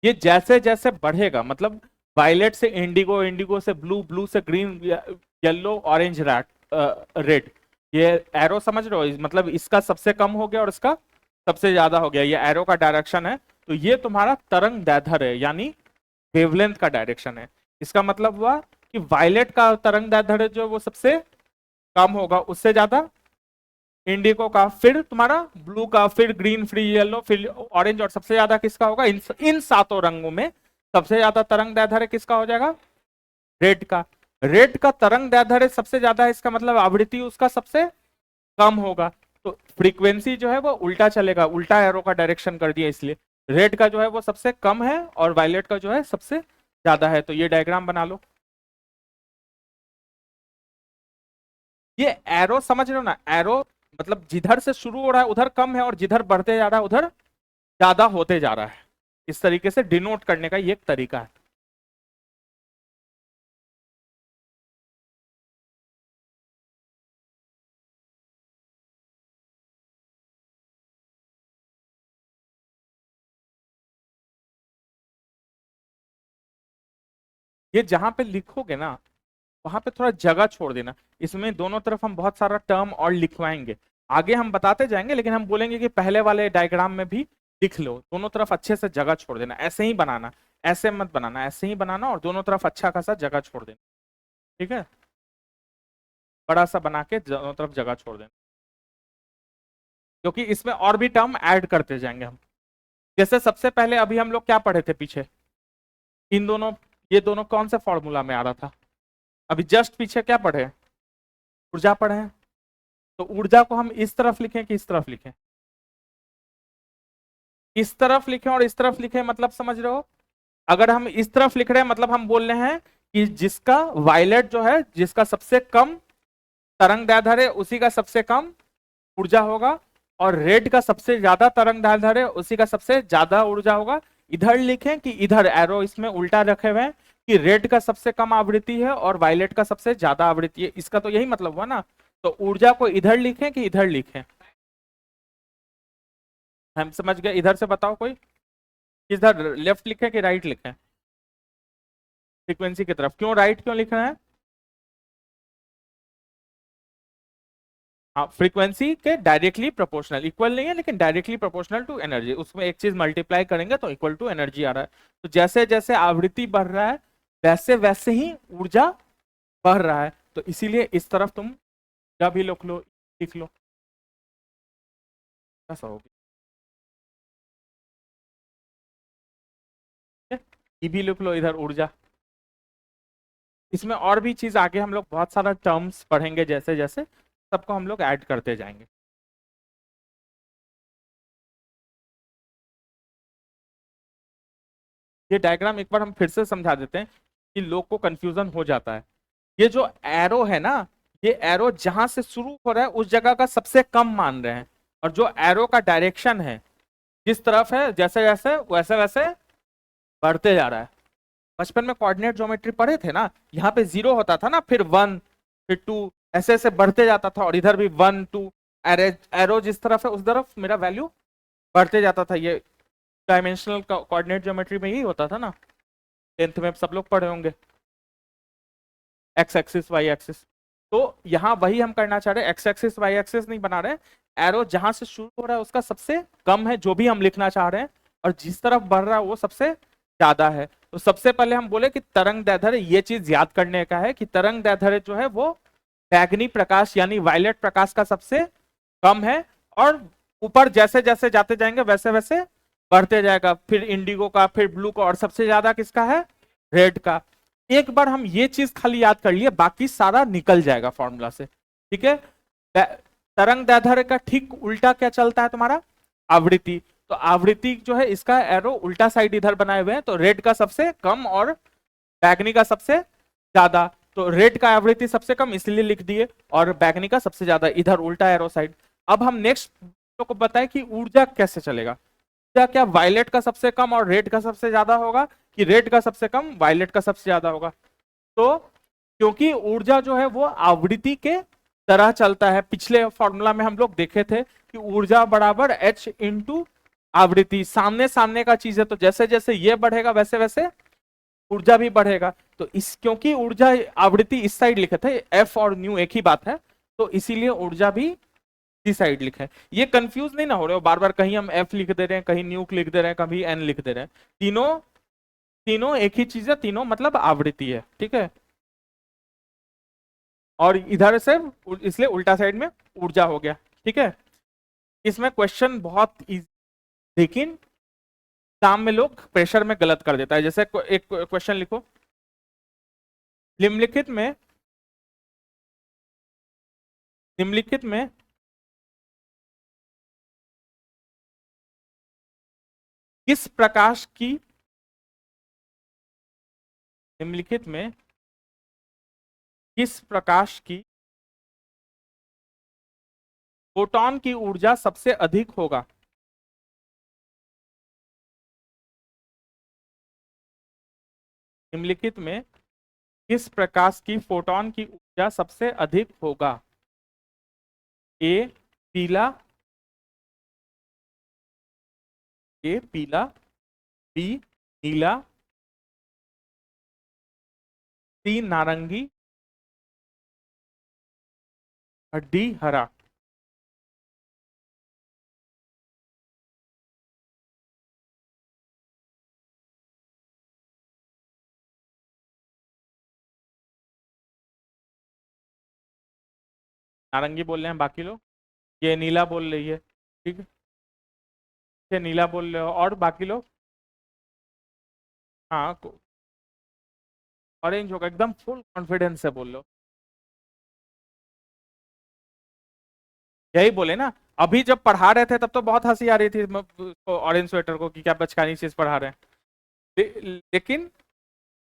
ये जैसे जैसे बढ़ेगा, मतलब वायलेट से इंडिगो, इंडिगो से ब्लू, ब्लू से ग्रीन, येलो, ऑरेंज, रेड, ये एरो समझ रहे हो, मतलब इसका सबसे कम हो गया और इसका सबसे ज्यादा हो गया, ये एरो का डायरेक्शन है। तो ये तुम्हारा तरंग दैर्ध्य है, यानी वेवलेंथ का डायरेक्शन है। इसका मतलब हुआ कि वायलेट का तरंग दैर्ध्य जो वो सबसे कम होगा, उससे ज्यादा इंडिगो का, फिर तुम्हारा ब्लू का, फिर ग्रीन, फिर येलो, फिर ऑरेंज, और सबसे ज्यादा किसका होगा, इन सातों रंगों में सबसे ज्यादा तरंग दैर्ध्य किसका हो जाएगा, रेड का। रेड का तरंग दैर्ध्य सबसे ज्यादा है, इसका मतलब आवृत्ति उसका सबसे कम होगा। तो फ्रीक्वेंसी जो है वो उल्टा चलेगा, उल्टा एरो का डायरेक्शन कर दिया, इसलिए रेड का जो है वो सबसे कम है और वायलेट का जो है सबसे ज्यादा है। तो ये डायग्राम बना लो। ये एरो समझ रहे हो ना, एरो मतलब जिधर से शुरू हो रहा है उधर कम है, और जिधर बढ़ते जा रहा है उधर ज्यादा होते जा रहा है। इस तरीके से डिनोट करने का ये एक तरीका है। ये जहां पे लिखोगे ना, वहां पे थोड़ा जगह छोड़ देना। इसमें दोनों तरफ हम बहुत सारा टर्म और लिखवाएंगे, आगे हम बताते जाएंगे, लेकिन हम बोलेंगे कि पहले वाले डायग्राम में भी लिख लो। दोनों तरफ अच्छे से जगह छोड़ देना, ऐसे ही बनाना, ऐसे मत बनाना, ऐसे ही बनाना, और दोनों तरफ अच्छा खासा जगह छोड़ देना। ठीक है, बड़ा सा बना के दोनों तरफ जगह छोड़ देना, क्योंकि इसमें और भी टर्म ऐड करते जाएंगे हम। जैसे सबसे पहले अभी हम लोग क्या पढ़े थे पीछे, इन दोनों, ये दोनों कौन से फॉर्मूला में आ रहा था, अभी जस्ट पीछे क्या पढ़े, ऊर्जा पढ़े हैं। तो ऊर्जा को हम इस तरफ लिखें कि इस तरफ लिखें, इस तरफ लिखें और इस तरफ लिखें, मतलब समझ रहे हो। अगर हम इस तरफ लिख रहे हैं मतलब हम बोल रहे हैं कि जिसका वायलेट जो है, जिसका सबसे कम तरंग दैर्ध्य है उसी का सबसे कम ऊर्जा होगा, और रेड का सबसे ज्यादा तरंग दैर्ध्य है उसी का सबसे ज्यादा ऊर्जा होगा। इधर लिखें कि इधर, एरो इसमें उल्टा रखे हुए हैं कि रेड का सबसे कम आवृत्ति है और वायलेट का सबसे ज्यादा आवृत्ति है, इसका तो यही मतलब हुआ ना। तो ऊर्जा को इधर लिखें कि इधर लिखें, हम समझ गए। इधर से बताओ कोई, किधर, लेफ्ट लिखें कि राइट लिखें, फ्रीक्वेंसी की तरफ। क्यों राइट क्यों लिखना है, हाँ फ्रीक्वेंसी के डायरेक्टली प्रोपोर्शनल, इक्वल नहीं है लेकिन डायरेक्टली प्रोपोर्शनल टू एनर्जी, उसमें एक चीज मल्टीप्लाई करेंगे तो इक्वल टू एनर्जी आ रहा है। तो जैसे जैसे आवृत्ति बढ़ रहा है वैसे वैसे ही ऊर्जा बढ़ रहा है, तो इसीलिए इस तरफ तुम ऊर्जा भी लिख लो, ऐसा हो गया। ये भी लिख लो इधर ऊर्जा। इसमें और भी चीज आगे हम लोग बहुत सारा टर्म्स पढ़ेंगे, जैसे जैसे सबको हम लोग ऐड करते जाएंगे। ये डायग्राम एक बार हम फिर से समझा देते हैं कि लोग को कंफ्यूजन हो जाता है। ये जो एरो है ना, ये एरो जहां से शुरू हो रहा है उस जगह का सबसे कम मान रहे हैं, और जो एरो का डायरेक्शन है जिस तरफ है, जैसे जैसे वैसे वैसे बढ़ते जा रहा है। बचपन में कोऑर्डिनेट ज्योमेट्री पढ़े थे ना, यहाँ पे 0 होता था ना, फिर 1, फिर 2, ऐसे ऐसे बढ़ते जाता था, और इधर भी 1 2, एरो जिस तरफ है उस तरफ मेरा वैल्यू बढ़ते जाता था। ये डायमेंशनल कोऑर्डिनेट ज्योमेट्री में ही होता था ना, 10th में सब लोग पढ़े होंगे, एक्स एक्सिस वाई एक्सिस। तो यहाँ वही हम करना चाह रहे हैं, एक्स एक्सिस वाई एक्सिस नहीं बना रहे, एरो जहां से शुरू हो रहा है उसका सबसे कम है जो भी हम लिखना चाह रहे हैं, और जिस तरफ बढ़ रहा है वो सबसे ज्यादा है। तो सबसे पहले हम बोले कि तरंग दैर्ध्य, ये चीज याद करने का है कि तरंग दैर्ध्य जो है वो बैगनी प्रकाश यानी वायलेट प्रकाश का सबसे कम है, और ऊपर जैसे जैसे जाते जाएंगे वैसे वैसे बढ़ते जाएगा, फिर इंडिगो का, फिर ब्लू का, और सबसे ज्यादा किसका है, रेड का। एक बार हम ये चीज खाली याद कर लिए, बाकी सारा निकल जाएगा फॉर्मूला से। ठीक है, तरंग दैर्ध्य का ठीक उल्टा क्या चलता है तुम्हारा, आवृत्ति। तो आवृत्ति जो है इसका एरो उल्टा साइड इधर बनाए हुए हैं, तो रेड का सबसे कम और बैगनी का सबसे ज्यादा। तो रेड का आवृत्ति सबसे कम इसलिए लिख दिए, और बैगनी का सबसे ज्यादा, इधर उल्टा एरो साइड। अब हम नेक्स्ट को बताएं कि ऊर्जा कैसे चलेगा। ऊर्जा क्या वायलेट का सबसे कम और रेड का सबसे ज्यादा होगा, कि रेड का सबसे कम वायलेट का सबसे ज्यादा होगा। तो क्योंकि ऊर्जा जो है वो आवृत्ति के तरह चलता है, पिछले फॉर्मूला में हम लोग देखे थे कि ऊर्जा बराबर H इंटू आवृत्ति सामने सामने का चीज है, तो जैसे जैसे ये बढ़ेगा वैसे वैसे ऊर्जा भी बढ़ेगा। तो इस क्योंकि ऊर्जा आवृत्ति इस साइड लिखे थे, एफ और न्यू एक ही बात है, तो इसीलिए ऊर्जा भी इस साइड लिखा है। ये कंफ्यूज नहीं ना हो रहे हो बार बार, कहीं हम एफ लिख दे रहे हैं, कहीं न्यू लिख दे रहे हैं, कभी एन लिख दे रहे हैं। तीनों तीनों एक ही चीज है, तीनों मतलब आवृत्ति है, ठीक है। और इधर से इसलिए उल्टा साइड में ऊर्जा हो गया, ठीक है। इसमें क्वेश्चन बहुत इजी, लेकिन एग्जाम में लोग प्रेशर में गलत कर देता है। जैसे एक क्वेश्चन लिखो, निम्नलिखित में निम्नलिखित में किस प्रकाश की निम्नलिखित में किस प्रकाश की फोटॉन की ऊर्जा सबसे अधिक होगा? निम्नलिखित में किस प्रकाश की फोटॉन की ऊर्जा सबसे अधिक होगा? ए पीला, ए पीला, बी नीला, सी नारंगी, और डी हरा। नारंगी बोल रहे हैं बाकी लोग, ये नीला बोल रही है, ठीक है, ये नीला बोल रहे हो, और बाकी लोग? हाँ, ऑरेंज होगा, एकदम फुल कॉन्फिडेंस से बोल लो। यही बोले ना, अभी जब पढ़ा रहे थे तब तो बहुत हंसी आ रही थी ऑरेंज स्वेटर को कि क्या बचकानी चीज पढ़ा रहे हैं। लेकिन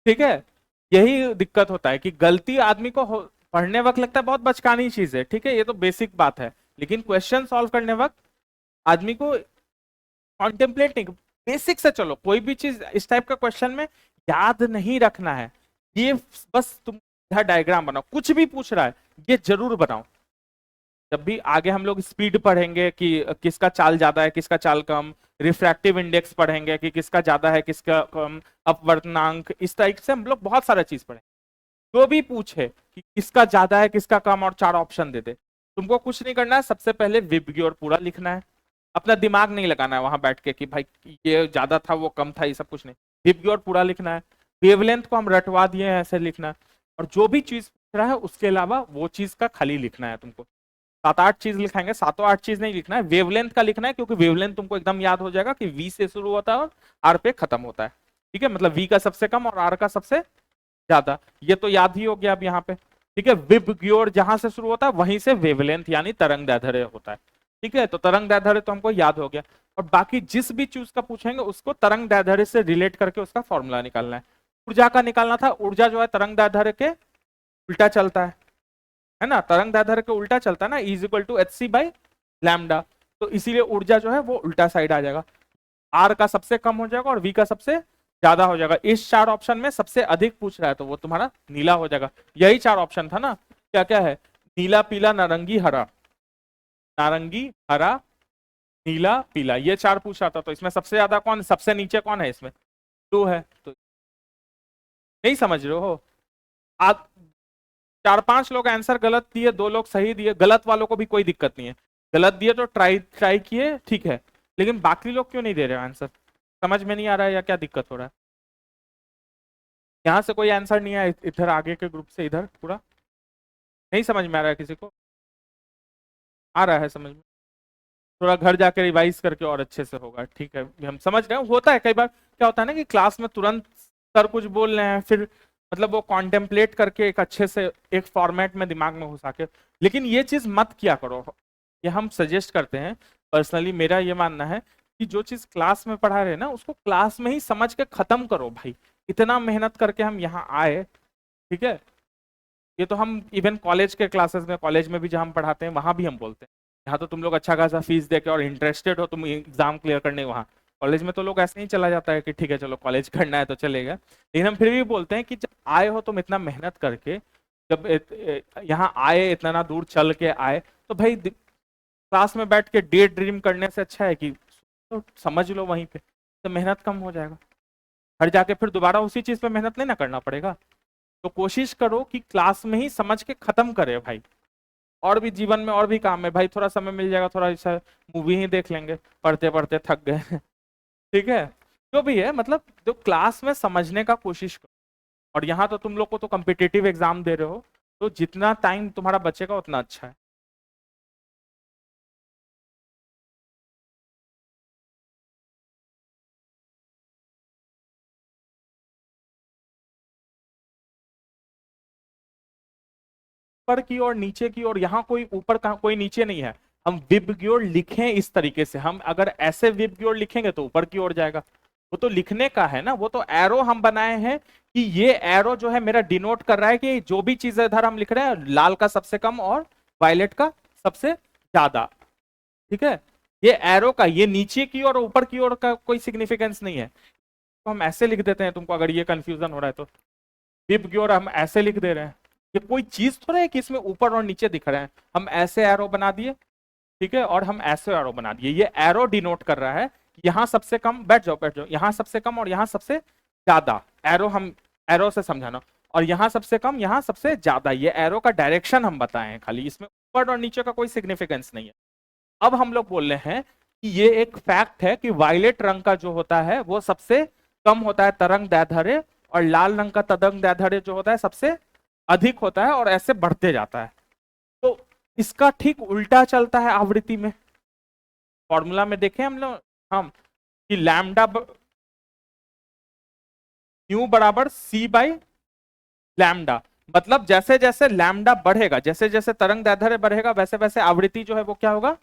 ठीक है, यही दिक्कत होता है कि गलती आदमी को पढ़ने वक्त लगता है बहुत बचकानी चीज है, ठीक है, ये तो बेसिक बात है, लेकिन क्वेश्चन सॉल्व करने वक्त आदमी को कॉन्टेम्पलेट नहीं, बेसिक से चलो, कोई भी चीज इस टाइप का क्वेश्चन में याद नहीं रखना है। ये बस तुम डायग्राम बनाओ, कुछ भी पूछ रहा है ये जरूर बनाओ। जब भी आगे हम लोग स्पीड पढ़ेंगे कि किसका चाल ज्यादा है किसका चाल कम, रिफ्रैक्टिव इंडेक्स पढ़ेंगे कि किसका ज्यादा है किसका कम, अपवर्तनांक, इस टाइप से हम लोग बहुत सारा चीज पढ़ेंगे। जो भी पूछे कि किसका ज्यादा है किसका कम और चार ऑप्शन दे दे, तुमको कुछ नहीं करना है, सबसे पहले विबग्योर पूरा लिखना है। अपना दिमाग नहीं लगाना है वहां बैठ के कि भाई ये ज्यादा था वो कम था, ये सब कुछ नहीं। विबग्योर पूरा लिखना है, वेवलेंथ को हम रटवा दिए हैं ऐसे लिखना है, और जो भी चीज पूछ रहा है उसके अलावा वो चीज का खाली लिखना है तुमको। सात आठ चीज लिखाएंगे, सातों आठ चीज नहीं लिखना है, वेवलेंथ का लिखना है, क्योंकि वेवलेंथ तुमको एकदम याद हो जाएगा कि वी से शुरू होता है और आर पे खत्म होता है, ठीक है, मतलब वी का सबसे कम और आर का सबसे ज्यादा, ये तो याद ही हो गया अब यहाँ पे, ठीक है। विबग्योर जहां से शुरू होता है वहीं से वेवलेंथ यानी तरंग दैर्ध्य होता है, ठीक है, तो तरंग दैर्ध्य तो हमको याद हो गया। और बाकी जिस भी चीज का पूछेंगे उसको तरंग दैर्ध्य से रिलेट करके उसका फॉर्मूला निकालना है। ऊर्जा का निकालना था, ऊर्जा जो है तरंग दैर्ध्य के उल्टा चलता है ना, तरंग दैर्ध्य के उल्टा चलता है ना, is equal to H C by lambda, तो इसीलिए ऊर्जा जो है वो उल्टा साइड आ जाएगा, आर का सबसे कम हो जाएगा और वी का सबसे ज्यादा हो जाएगा। इस चार ऑप्शन में सबसे अधिक पूछ रहा है तो वो तुम्हारा नीला हो जाएगा। यही चार ऑप्शन था ना, क्या क्या है, नीला पीला नारंगी हरा, नारंगी हरा नीला पीला, ये चार पूछ रहा था, तो इसमें सबसे ज्यादा कौन, सबसे नीचे कौन है इसमें, टू है, तो नहीं समझ रहे हो आप? चार पांच लोग आंसर गलत दिए, दो लोग सही दिए, गलत वालों को भी कोई दिक्कत नहीं है, गलत दिए तो ट्राई ट्राई किए, ठीक है, लेकिन बाकी लोग क्यों नहीं दे रहे हो आंसर? समझ में नहीं आ रहा है या क्या दिक्कत हो रहा है? यहाँ से कोई आंसर नहीं आया, इधर आगे के ग्रुप से इधर पूरा नहीं समझ में आ रहा है किसी को? आ रहा है समझ में? थोड़ा घर जाके रिवाइज करके और अच्छे से होगा, ठीक है, हम समझ रहे हैं, होता है कई बार, क्या होता है ना कि क्लास में तुरंत सर कुछ बोल रहे हैं, फिर मतलब वो कॉन्टेम्पलेट करके एक अच्छे से एक फॉर्मेट में दिमाग में घुसा के, लेकिन ये चीज मत किया करो, ये हम सजेस्ट करते हैं। पर्सनली मेरा ये मानना है कि जो चीज क्लास में पढ़ा रहे हैं ना उसको क्लास में ही समझ के खत्म करो भाई, इतना मेहनत करके हम यहाँ आए, ठीक है। ये तो हम इवन कॉलेज के क्लासेस में, कॉलेज में भी जहाँ हम पढ़ाते हैं वहां भी हम बोलते हैं, यहाँ तो तुम लोग अच्छा खासा फीस देके और इंटरेस्टेड हो तुम एग्जाम क्लियर करने, वहाँ कॉलेज में तो लोग ऐसे नहीं चला जाता है कि ठीक है चलो कॉलेज करना है तो चलेगा, लेकिन हम फिर भी बोलते हैं कि जब आए हो तुम इतना मेहनत करके, जब यहाँ आए इतना ना दूर चल के आए, तो भाई क्लास में बैठ के डे ड्रीम करने से अच्छा है कि तो समझ लो वहीं पे, तो मेहनत कम हो जाएगा। घर जाके फिर दोबारा उसी चीज पे मेहनत नहीं ना करना पड़ेगा। तो कोशिश करो कि क्लास में ही समझ के खत्म करे भाई। और भी जीवन में और भी काम है भाई, थोड़ा समय मिल जाएगा, थोड़ा ऐसा मूवी ही देख लेंगे, पढ़ते पढ़ते थक गए। ठीक है, जो भी है मतलब जो क्लास में समझने का कोशिश करो। और यहाँ तो तुम लोग को तो कम्पिटिटिव एग्जाम दे रहे हो, तो जितना टाइम तुम्हारा बचेगा उतना अच्छा है। ऊपर की और नीचे की, और यहाँ कोई ऊपर कहाँ कोई नीचे नहीं है। हम विब की ओर लिखें इस तरीके से, हम अगर ऐसे विब की ओर लिखेंगे तो ऊपर की ओर जाएगा। वो तो लिखने का है ना, वो तो एरो हम बनाए हैं कि ये एरो जो है मेरा डिनोट कर रहा है कि जो भी चीज इधर हम लिख रहे हैं, लाल का सबसे कम और वायलेट का सबसे ज्यादा। ठीक है, ये एरो का ये नीचे की और ऊपर की ओर का कोई सिग्निफिकेंस नहीं है, तो हम ऐसे लिख देते हैं। तुमको अगर ये कंफ्यूजन हो रहा है तो विब की ओर हम ऐसे लिख दे रहे हैं। ये कोई चीज थोड़ा है कि इसमें ऊपर और नीचे दिख रहे हैं, हम ऐसे एरो बना दिए। ठीक है, और हम ऐसे एरो बना दिए, ये एरो डिनोट कर रहा है यहाँ सबसे कम, बैठ जाओ बैठ जाओ, यहाँ सबसे कम और यहाँ सबसे ज्यादा। एरो हम एरो से समझाना, और यहाँ सबसे कम यहाँ सबसे ज्यादा, ये एरो का डायरेक्शन हम बताए हैं खाली, इसमें ऊपर और नीचे का कोई सिग्निफिकेंस नहीं है। अब हम लोग बोल रहे हैं कि ये एक फैक्ट है कि वायलेट रंग का जो होता है वो सबसे कम होता है तरंग दैर्ध्य, और लाल रंग का तरंग दैर्ध्य जो होता है सबसे अधिक होता है, और ऐसे बढ़ते जाता है। तो इसका ठीक उल्टा चलता है आवृत्ति में। फॉर्मूला में देखें हम लोग, हम कि लैम्डा न्यू बराबर सी बाई लैम्डा, मतलब जैसे जैसे लैम्डा बढ़ेगा, जैसे जैसे तरंग दैर्ध्य बढ़ेगा, वैसे वैसे आवृत्ति जो है वो क्या होगा,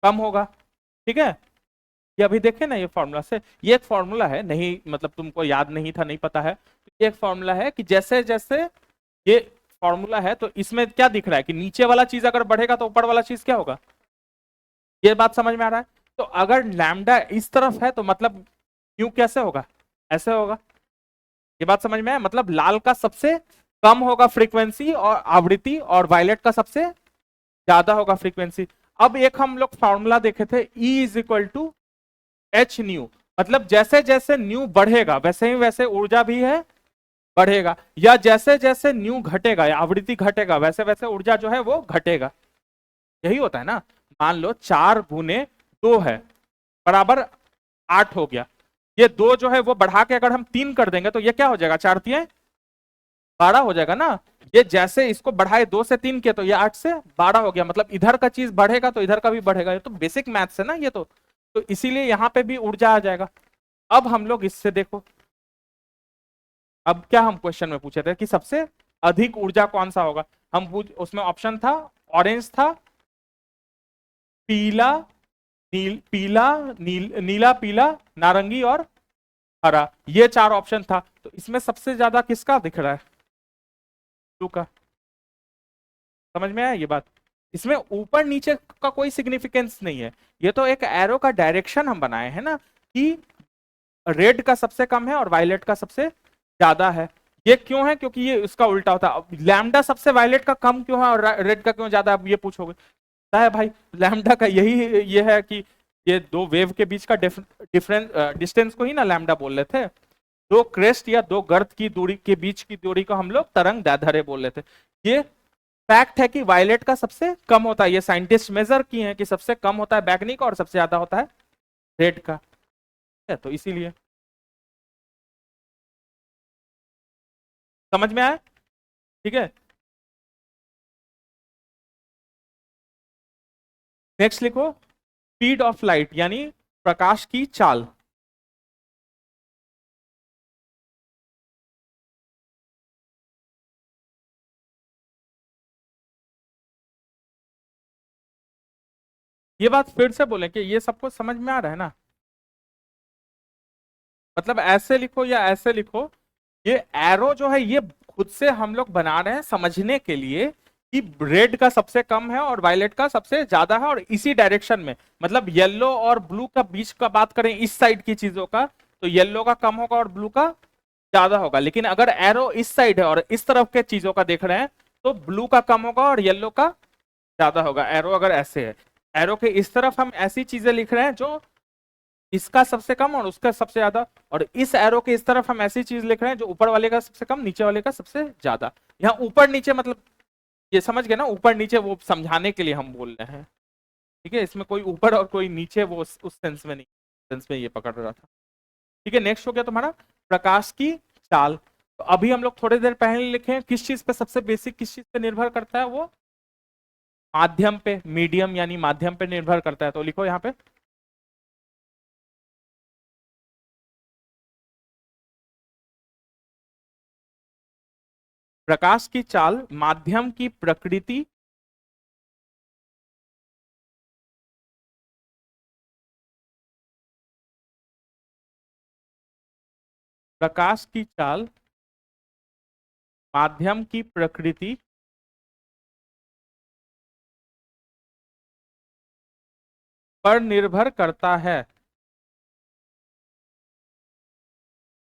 कम होगा। ठीक है, ये अभी देखे ना ये फॉर्मूला से, ये एक फॉर्मूला है, नहीं मतलब तुमको याद नहीं था, नहीं पता है, ये एक फॉर्मूला है कि जैसे जैसे ये फॉर्मूला है, तो इसमें क्या दिख रहा है कि नीचे वाला चीज अगर बढ़ेगा तो ऊपर वाला चीज क्या होगा। ये बात समझ में आ रहा है। तो अगर लैम्डा इस तरफ है तो मतलब क्यू कैसे होगा, ऐसे होगा। ये बात समझ में आया, मतलब लाल का सबसे कम होगा फ्रीक्वेंसी और आवृत्ति, और वायलेट का सबसे ज्यादा होगा फ्रीक्वेंसी। अब एक हम लोग फॉर्मूला देखे थे, E is equal to H nu, मतलब जैसे जैसे न्यू बढ़ेगा वैसे ही वैसे ऊर्जा भी है बढ़ेगा, या जैसे जैसे न्यू घटेगा या आवृत्ति घटेगा वैसे वैसे ऊर्जा जो है वो घटेगा। यही होता है ना। मान लो 4 गुने 2 है बराबर 8 हो गया, ये 2 जो है वो बढ़ा के अगर हम 3 कर देंगे तो ये क्या हो जाएगा, 4 तियां 12 हो जाएगा ना। ये जैसे इसको बढ़ाए 2 से 3 के, तो ये 8 से 12 हो गया, मतलब इधर का चीज बढ़ेगा तो इधर का भी बढ़ेगा। ये तो बेसिक मैथ्स है ना ये तो इसीलिए यहां पे भी ऊर्जा आ जाएगा। अब हम लोग इससे देखो, अब क्या हम क्वेश्चन में पूछे थे कि सबसे अधिक ऊर्जा कौन सा होगा, हम पूछ उसमें ऑप्शन था, ऑरेंज था, पीला पीला नीला पीला नारंगी और हरा, ये 4 ऑप्शन था। तो इसमें सबसे ज्यादा किसका दिख रहा है, ब्लू का। समझ में आया ये बात, इसमें ऊपर नीचे का कोई सिग्निफिकेंस नहीं है, ये तो एक एरो का डायरेक्शन हम बनाए हैं ना कि रेड का सबसे कम है और वायलेट का सबसे ज्यादा है। ये क्यों है, क्योंकि ये उसका उल्टा होता है। लैम्डा सबसे वायलेट का कम क्यों है और रेड का क्यों ज्यादा, आप ये पूछोगे। पता है भाई, लैम्डा का यही ये है कि ये दो वेव के बीच का डिफरेंस डिस्टेंस को ही ना लैम्डा बोल रहे थे। दो क्रेस्ट या दो गर्त की दूरी के बीच की दूरी को हम लोग तरंग दैर्ध्य बोल रहे थे। ये फैक्ट है कि वायलेट का सबसे कम होता है, ये साइंटिस्ट मेजर किए हैं कि सबसे कम होता है बैगनी का और सबसे ज्यादा होता है रेड का, तो इसीलिए। समझ में आया, ठीक है। नेक्स्ट लिखो, स्पीड ऑफ लाइट यानी प्रकाश की चाल। ये बात फिर से बोले कि ये सबको समझ में आ रहा है ना, मतलब ऐसे लिखो या ऐसे लिखो, ये एरो जो है ये खुद से हम लोग बना रहे हैं समझने के लिए कि रेड का सबसे कम है और वायलेट का सबसे ज्यादा है, और इसी डायरेक्शन में, मतलब येलो और ब्लू का बीच का बात करें इस साइड की चीजों का, तो येलो का कम होगा और ब्लू का ज्यादा होगा। लेकिन अगर एरो इस साइड है और इस तरफ के चीजों का देख रहे हैं, तो ब्लू का कम होगा और येलो का ज्यादा होगा, एरो अगर ऐसे है। एरो के इस तरफ हम ऐसी चीजें लिख रहे हैं जो इसका सबसे कम और उसका सबसे ज्यादा, और इस एरो के इस तरफ हम ऐसी चीज लिख रहे हैं जो ऊपर वाले का सबसे कम, नीचे वाले का सबसे ज्यादा। यहाँ ऊपर नीचे मतलब ये समझ गए ना, ऊपर नीचे वो समझाने के लिए हम बोल रहे हैं। ठीक है, इसमें कोई ऊपर और कोई नीचे वो उस सेंस में नहीं, सेंस में ये पकड़ रहा था। ठीक है, नेक्स्ट हो गया तुम्हारा प्रकाश की चाल। तो अभी हम लोग थोड़ी देर पहले लिखे हैं, किस चीज पे सबसे बेसिक, किस चीज पे निर्भर करता है वो, माध्यम पे, मीडियम यानी माध्यम पे निर्भर करता है। तो लिखो यहाँ पे प्रकाश की चाल माध्यम की प्रकृति, प्रकाश की चाल माध्यम की प्रकृति पर निर्भर करता है,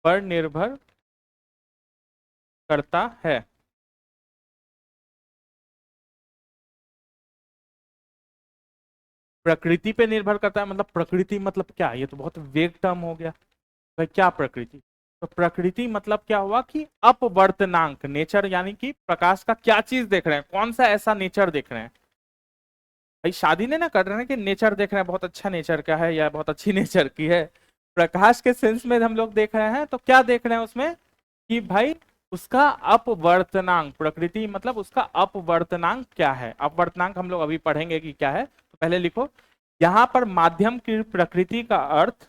पर निर्भर करता है। प्रकृति पे निर्भर करता है मतलब प्रकृति मतलब क्या, ये तो बहुत वेग टर्म हो गया भाई, क्या प्रकृति। तो प्रकृति मतलब क्या हुआ कि अपवर्तनांक, नेचर यानी कि प्रकाश का क्या चीज देख रहे हैं, कौन सा ऐसा नेचर देख रहे हैं। भाई शादी नहीं ना कर रहे हैं कि नेचर देख रहे हैं बहुत अच्छा नेचर का है या बहुत अच्छी नेचर की है, प्रकाश के सेंस में हम लोग देख रहे हैं। तो क्या देख रहे हैं उसमें कि भाई उसका अपवर्तनांक, प्रकृति मतलब उसका अपवर्तनांक क्या है। अपवर्तनांक हम लोग अभी पढ़ेंगे कि क्या है, तो पहले लिखो यहां पर माध्यम की प्रकृति का अर्थ,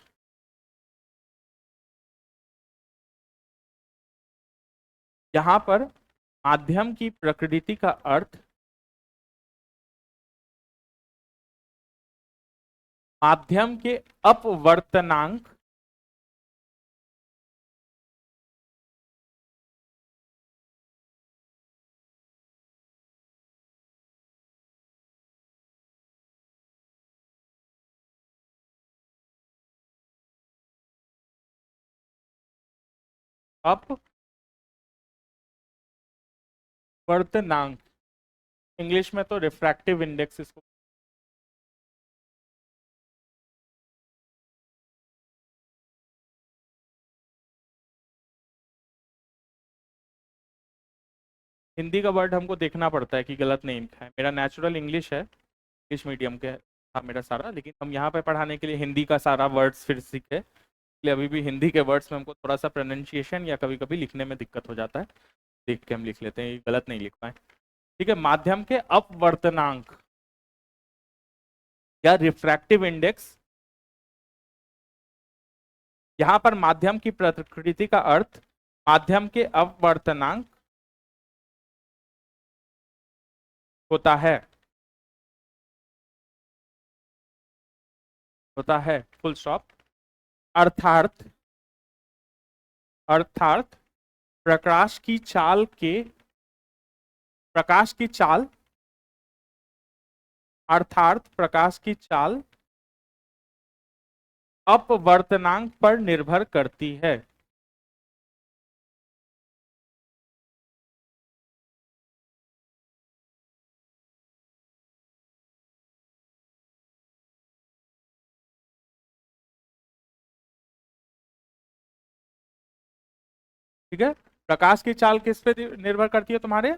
यहां पर माध्यम की प्रकृति का अर्थ माध्यम के अपवर्तनांक, अपवर्तनांक, इंग्लिश में तो रिफ्रैक्टिव इंडेक्स इसको, हिंदी का वर्ड हमको देखना पड़ता है कि गलत नहीं लिखा है। मेरा नेचुरल इंग्लिश है, इंग्लिश मीडियम के था मेरा सारा, लेकिन हम यहाँ पे पढ़ाने के लिए हिंदी का सारा वर्ड्स फिर सीखे, इसलिए अभी भी हिंदी के वर्ड्स में हमको थोड़ा सा प्रोनाउंसिएशन या कभी कभी लिखने में दिक्कत हो जाता है। देख के हम लिख लेते हैं, ये गलत नहीं लिख पाए। ठीक है, माध्यम के अपवर्तनांक या रिफ्रैक्टिव इंडेक्स, यहां पर माध्यम की प्रकृति का अर्थ माध्यम के अपवर्तनांक होता है, होता है, फुल स्टॉप। अर्थात, अर्थात प्रकाश की चाल के, प्रकाश की चाल, अर्थात प्रकाश की चाल अपवर्तनांक पर निर्भर करती है। ठीक है, प्रकाश की चाल किस पे निर्भर करती है, तुम्हारे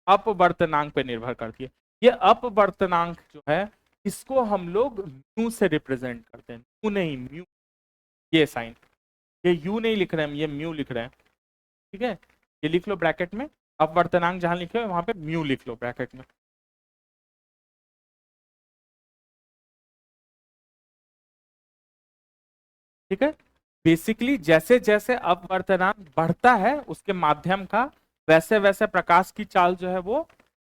अपवर्तनांक पे निर्भर करती है। ये अपवर्तनांक जो है इसको हम लोग म्यू से रिप्रेजेंट करते हैं, म्यू नहीं, म्यू, ये साइन, ये यू नहीं लिख रहे हैं, ये म्यू लिख रहे हैं। ठीक है, ये लिख लो ब्रैकेट में, अपवर्तनांक जहां लिखे हो वहां पे म्यू लिख लो ब्रैकेट में। ठीक है, बेसिकली जैसे जैसे अपवर्तनांक बढ़ता है उसके माध्यम का, वैसे वैसे प्रकाश की चाल जो है वो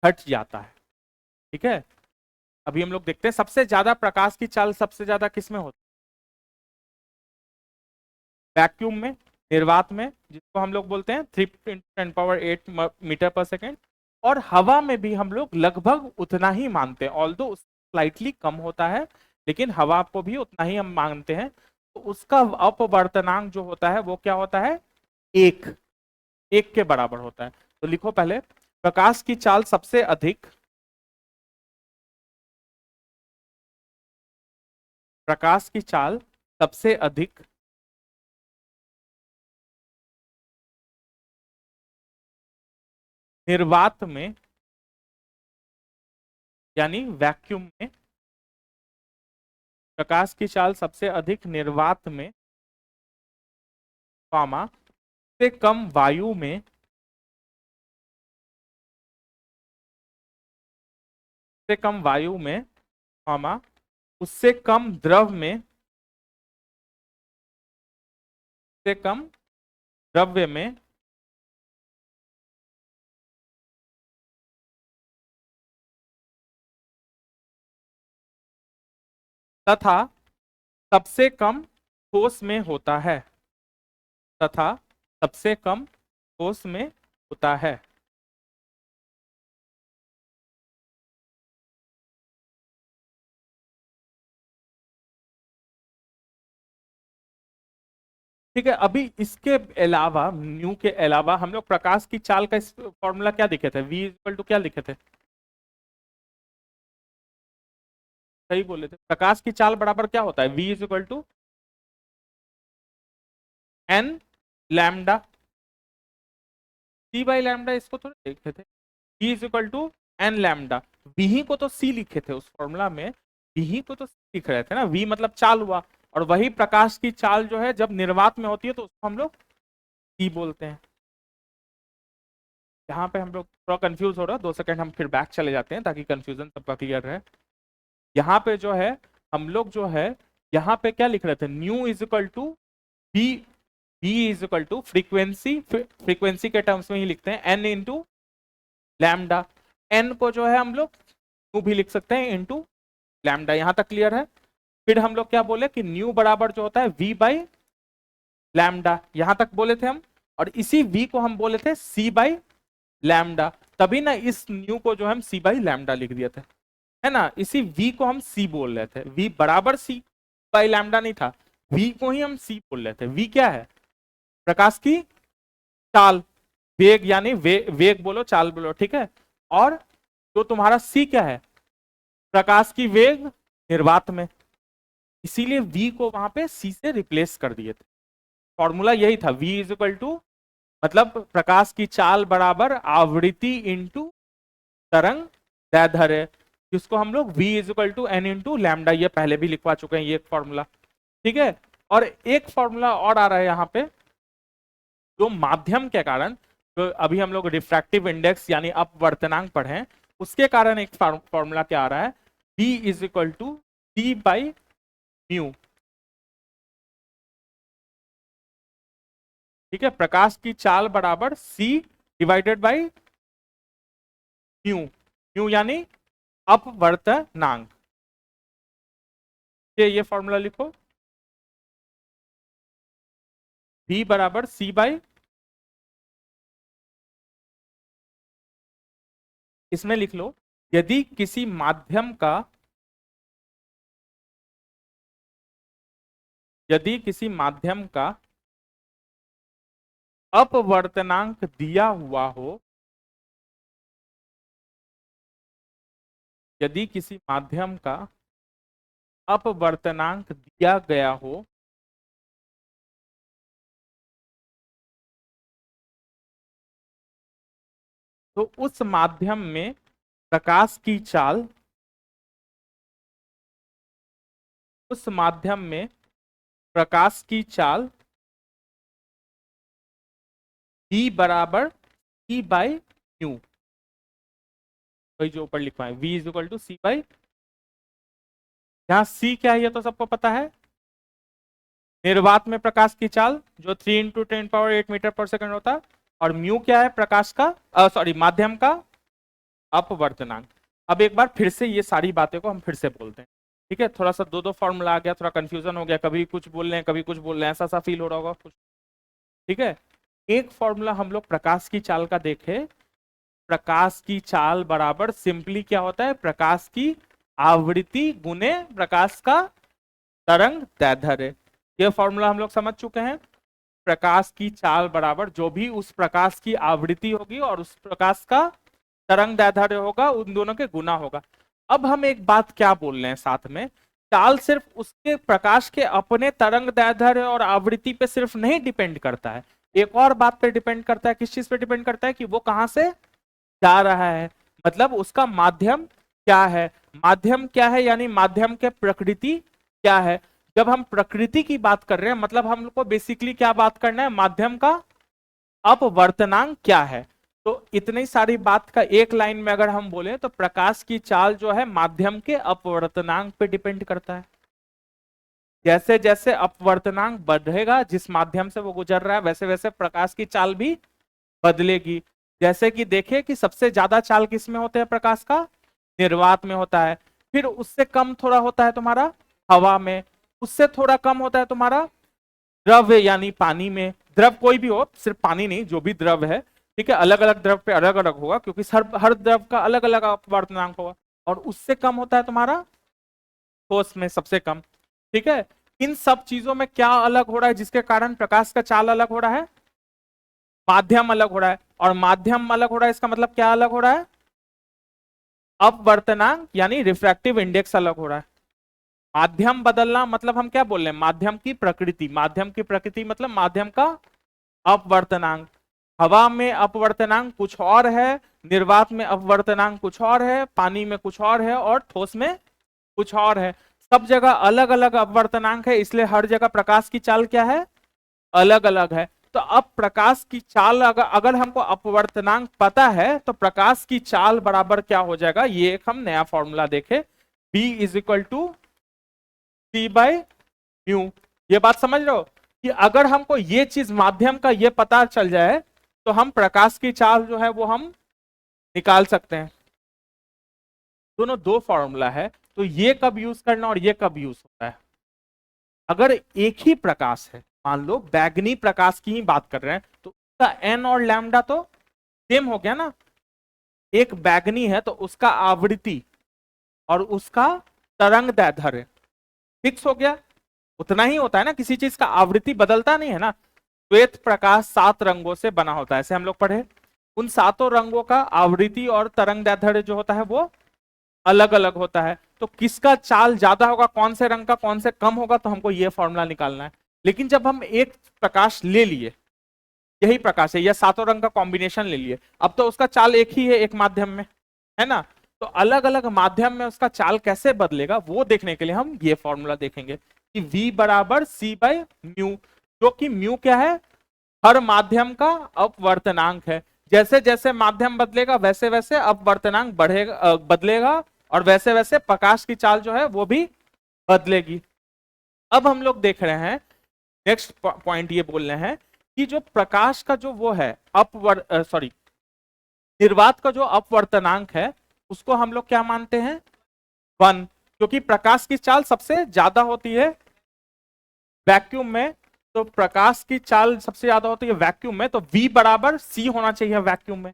हट जाता है। ठीक है, अभी हम लोग देखते हैं सबसे ज्यादा प्रकाश की चाल सबसे ज्यादा किस में होती है, वैक्यूम में, निर्वात में, जिसको हम लोग बोलते हैं 3 × 10⁸ मीटर पर सेकेंड, और हवा में भी हम लोग लगभग उतना ही मानते हैं, ऑल्दो स्लाइटली कम होता है, लेकिन हवा को भी उतना ही हम मानते हैं। तो उसका अपवर्तनांक जो होता है वो क्या होता है, एक, एक के बराबर होता है। तो लिखो पहले प्रकाश की चाल सबसे अधिक, प्रकाश की चाल सबसे अधिक निर्वात में यानी वैक्यूम में, प्रकाश की चाल सबसे अधिक निर्वात में, कॉमा से कम वायु में, से कम वायु में, कॉमा उससे कम द्रव में, से कम द्रव्य में, तथा सबसे कम ठोस में होता है, तथा सबसे कम ठोस में होता है। ठीक है, अभी इसके अलावा, न्यू के अलावा हम लोग प्रकाश की चाल का फॉर्मूला क्या लिखे थे, v इक्वल टू क्या लिखे थे, सही बोले थे, प्रकाश की चाल बराबर क्या होता है, v equal to N lambda, C by lambda, इसको थोड़ा लिखे थे, v is equal to N lambda. V को तो सी लिखे थे उस फॉर्मूला में, वी को तो सी लिख रहे थे ना, वी मतलब चाल हुआ, और वही प्रकाश की चाल जो है जब निर्वात में होती है तो उसको हम लोग सी बोलते हैं। यहाँ पे हम लोग थोड़ा कंफ्यूज हो रहा है, 2 सेकंड हम फिर बैक चले जाते हैं ताकि कंफ्यूजन सबका क्लियर रहे। यहाँ पे जो है हम लोग जो है यहाँ पे क्या लिख रहे थे, nu is equal to B, B is equal to frequency, frequency के टर्म्स में ही लिखते हैं एन इंटू लैम्डा, एन को जो है हम लोग न्यू भी लिख सकते हैं इंटू लैम्डा, यहां तक क्लियर है। फिर हम लोग क्या बोले कि न्यू बराबर जो होता है वी बाई लैम्डा, यहां तक बोले थे हम, और इसी वी को हम बोले थे सी बाई लैम्डा, तभी ना इस न्यू को जो हम सी बाई लैम्डा लिख दिए थे, है ना, इसी वी को हम सी बोल रहे थे, वी बराबर सी बाई लैम्डा नहीं था, वी को ही हम सी बोल रहे थे। वी क्या है, प्रकाश की चाल, वेग यानी वेग बोलो चाल बोलो, ठीक है, और जो तुम्हारा सी क्या है, प्रकाश की वेग निर्वात में, इसीलिए v को वहां पे c से रिप्लेस कर दिए थे। फॉर्मूला यही था, v इज इक्वल टू मतलब प्रकाश की चाल बराबर आवृत्ति इंटू तरंग दैर्ध्य, जिसको हम लोग v is equal to N into lambda, ये पहले भी लिखवा चुके हैं ये एक फॉर्मूला, ठीक है। और एक फॉर्मूला और आ रहा है यहाँ पे, जो माध्यम के कारण, तो अभी हम लोग रिफ्रैक्टिव इंडेक्स यानी अपवर्तनांक पढ़े, उसके कारण एक फॉर्मूला क्या आ रहा है, v is equal to C by mu, ठीक है, प्रकाश की चाल बराबर c divided by mu, mu यानी अपवर्तनांक, ये फॉर्मूला लिखो, v बराबर c बाई, इसमें लिख लो, यदि किसी माध्यम का, यदि किसी माध्यम का अपवर्तनांक दिया हुआ हो, यदि किसी माध्यम का अपवर्तनांक दिया गया हो, तो उस माध्यम में प्रकाश की चाल, उस माध्यम में प्रकाश की चाल v बराबर c बाई म्यू, वही जो ऊपर लिखवा है, v is equal to C by, यहाँ c क्या है ये तो सबको पता है, निर्वात में प्रकाश की चाल जो 3 इंटू 10⁸ मीटर पर सेकंड होता है, और म्यू क्या है, प्रकाश का सॉरी माध्यम का अपवर्तनांक। अब एक बार फिर से ये सारी बातें को हम फिर से बोलते हैं, ठीक है, थोड़ा सा दो दो फॉर्मूला आ गया, थोड़ा कंफ्यूजन हो गया, कभी कुछ बोल रहे हैं कभी कुछ बोल रहे हैं, ऐसा सा फील हो रहा होगा कुछ, ठीक है। एक फॉर्मूला हम लोग प्रकाश की चाल का देखे, प्रकाश की चाल बराबर सिंपली क्या होता है, प्रकाश की आवृत्ति गुने प्रकाश का तरंग दैर्ध्य, ये फॉर्मूला हम लोग समझ चुके हैं। प्रकाश की चाल बराबर जो भी उस प्रकाश की आवृत्ति होगी और उस प्रकाश का तरंग दैर्ध्य होगा, उन दोनों के गुना होगा। अब हम एक बात क्या बोल रहे हैं साथ में, चाल सिर्फ उसके प्रकाश के अपने तरंग दैर्ध्य और आवृत्ति पे सिर्फ नहीं डिपेंड करता है, एक और बात पे डिपेंड करता है। किस चीज पे डिपेंड करता है? कि वो कहां से जा रहा है, मतलब उसका माध्यम क्या है। माध्यम क्या है यानी माध्यम के प्रकृति क्या है। जब हम प्रकृति की बात कर रहे हैं मतलब हम लोग को बेसिकली क्या बात करना है, माध्यम का अपवर्तनांक क्या है। तो इतनी सारी बात का एक लाइन में अगर हम बोले तो प्रकाश की चाल जो है माध्यम के अपवर्तनांक पे डिपेंड करता है। जैसे जैसे अपवर्तनांक बढ़ेगा, जिस माध्यम से वो गुजर रहा है, वैसे वैसे प्रकाश की चाल भी बदलेगी। जैसे कि देखिए कि सबसे ज्यादा चाल किस में होते हैं प्रकाश का? निर्वात में होता है। फिर उससे कम थोड़ा होता है तुम्हारा हवा में, उससे थोड़ा कम होता है तुम्हारा द्रव यानी पानी में। द्रव कोई भी हो, सिर्फ पानी नहीं, जो भी द्रव है, ठीक है, अलग अलग द्रव पे अलग अलग होगा क्योंकि हर द्रव का अलग अलग अपवर्तनांक होगा। और उससे कम होता है तुम्हारा ठोस में सबसे कम। ठीक है, इन सब चीजों में क्या अलग हो रहा है जिसके कारण प्रकाश का चाल अलग हो रहा है? माध्यम अलग हो रहा है। और माध्यम अलग हो रहा है इसका मतलब क्या अलग हो रहा है? अपवर्तनांक यानी रिफ्रैक्टिव इंडेक्स अलग हो रहा है। माध्यम बदलना मतलब हम क्या बोल रहे हैं? माध्यम की प्रकृति। माध्यम की प्रकृति मतलब माध्यम का अपवर्तनांक। हवा में अपवर्तनांक कुछ और है, निर्वात में अपवर्तनांक कुछ और है, पानी में कुछ और है और ठोस में कुछ और है। सब जगह अलग अलग अपवर्तनांक है, इसलिए हर जगह प्रकाश की चाल क्या है? अलग अलग है। तो अब प्रकाश की चाल अगर हमको अपवर्तनांक पता है तो प्रकाश की चाल बराबर क्या हो जाएगा, ये एक हम नया फॉर्मूला देखे, B is equal to C by mu. ये बात समझ रहे हो कि अगर हमको ये चीज माध्यम का ये पता चल जाए तो हम प्रकाश की चाल जो है वो हम निकाल सकते हैं। दोनों दो फॉर्मूला है, तो ये कब यूज करना और ये कब यूज होता है। अगर एक ही प्रकाश है, मान लो बैगनी प्रकाश की ही बात कर रहे हैं, तो उसका एन और लैम्डा तो सेम हो गया ना। एक बैगनी है तो उसका आवृत्ति और उसका तरंग दैर्ध्य फिक्स हो गया, उतना ही होता है ना, किसी चीज का आवृत्ति बदलता नहीं है ना। श्वेत प्रकाश 7 रंगों से बना होता है, ऐसे हम लोग पढ़े। उन सातों रंगों का आवृत्ति और तरंग दैर्ध्य जो होता है वो अलग अलग होता है। तो किसका चाल ज्यादा होगा, कौन से रंग का कौन से कम होगा, तो हमको ये फॉर्मूला निकालना है। लेकिन जब हम एक प्रकाश ले लिए, यही प्रकाश है या सातों रंग का कॉम्बिनेशन ले लिए, अब तो उसका चाल एक ही है एक माध्यम में, है ना। तो अलग अलग माध्यम में उसका चाल कैसे बदलेगा वो देखने के लिए हम ये फॉर्मूला देखेंगे कि V बराबर C बाय म्यू, जो कि म्यू क्या है? हर माध्यम का अपवर्तनांक है। जैसे जैसे माध्यम बदलेगा वैसे वैसे अपवर्तनांक बढ़ेगा, बदलेगा, और वैसे वैसे प्रकाश की चाल जो है वो भी बदलेगी। अब हम लोग देख रहे हैं, नेक्स्ट पॉइंट ये बोल रहे हैं कि जो प्रकाश का जो वो है निर्वात का जो अपवर्तनांक है उसको हम लोग क्या मानते हैं? 1, क्योंकि प्रकाश की चाल सबसे ज्यादा होती है वैक्यूम में। तो प्रकाश की चाल सबसे ज्यादा होती है वैक्यूम में, तो V बराबर C होना चाहिए वैक्यूम में,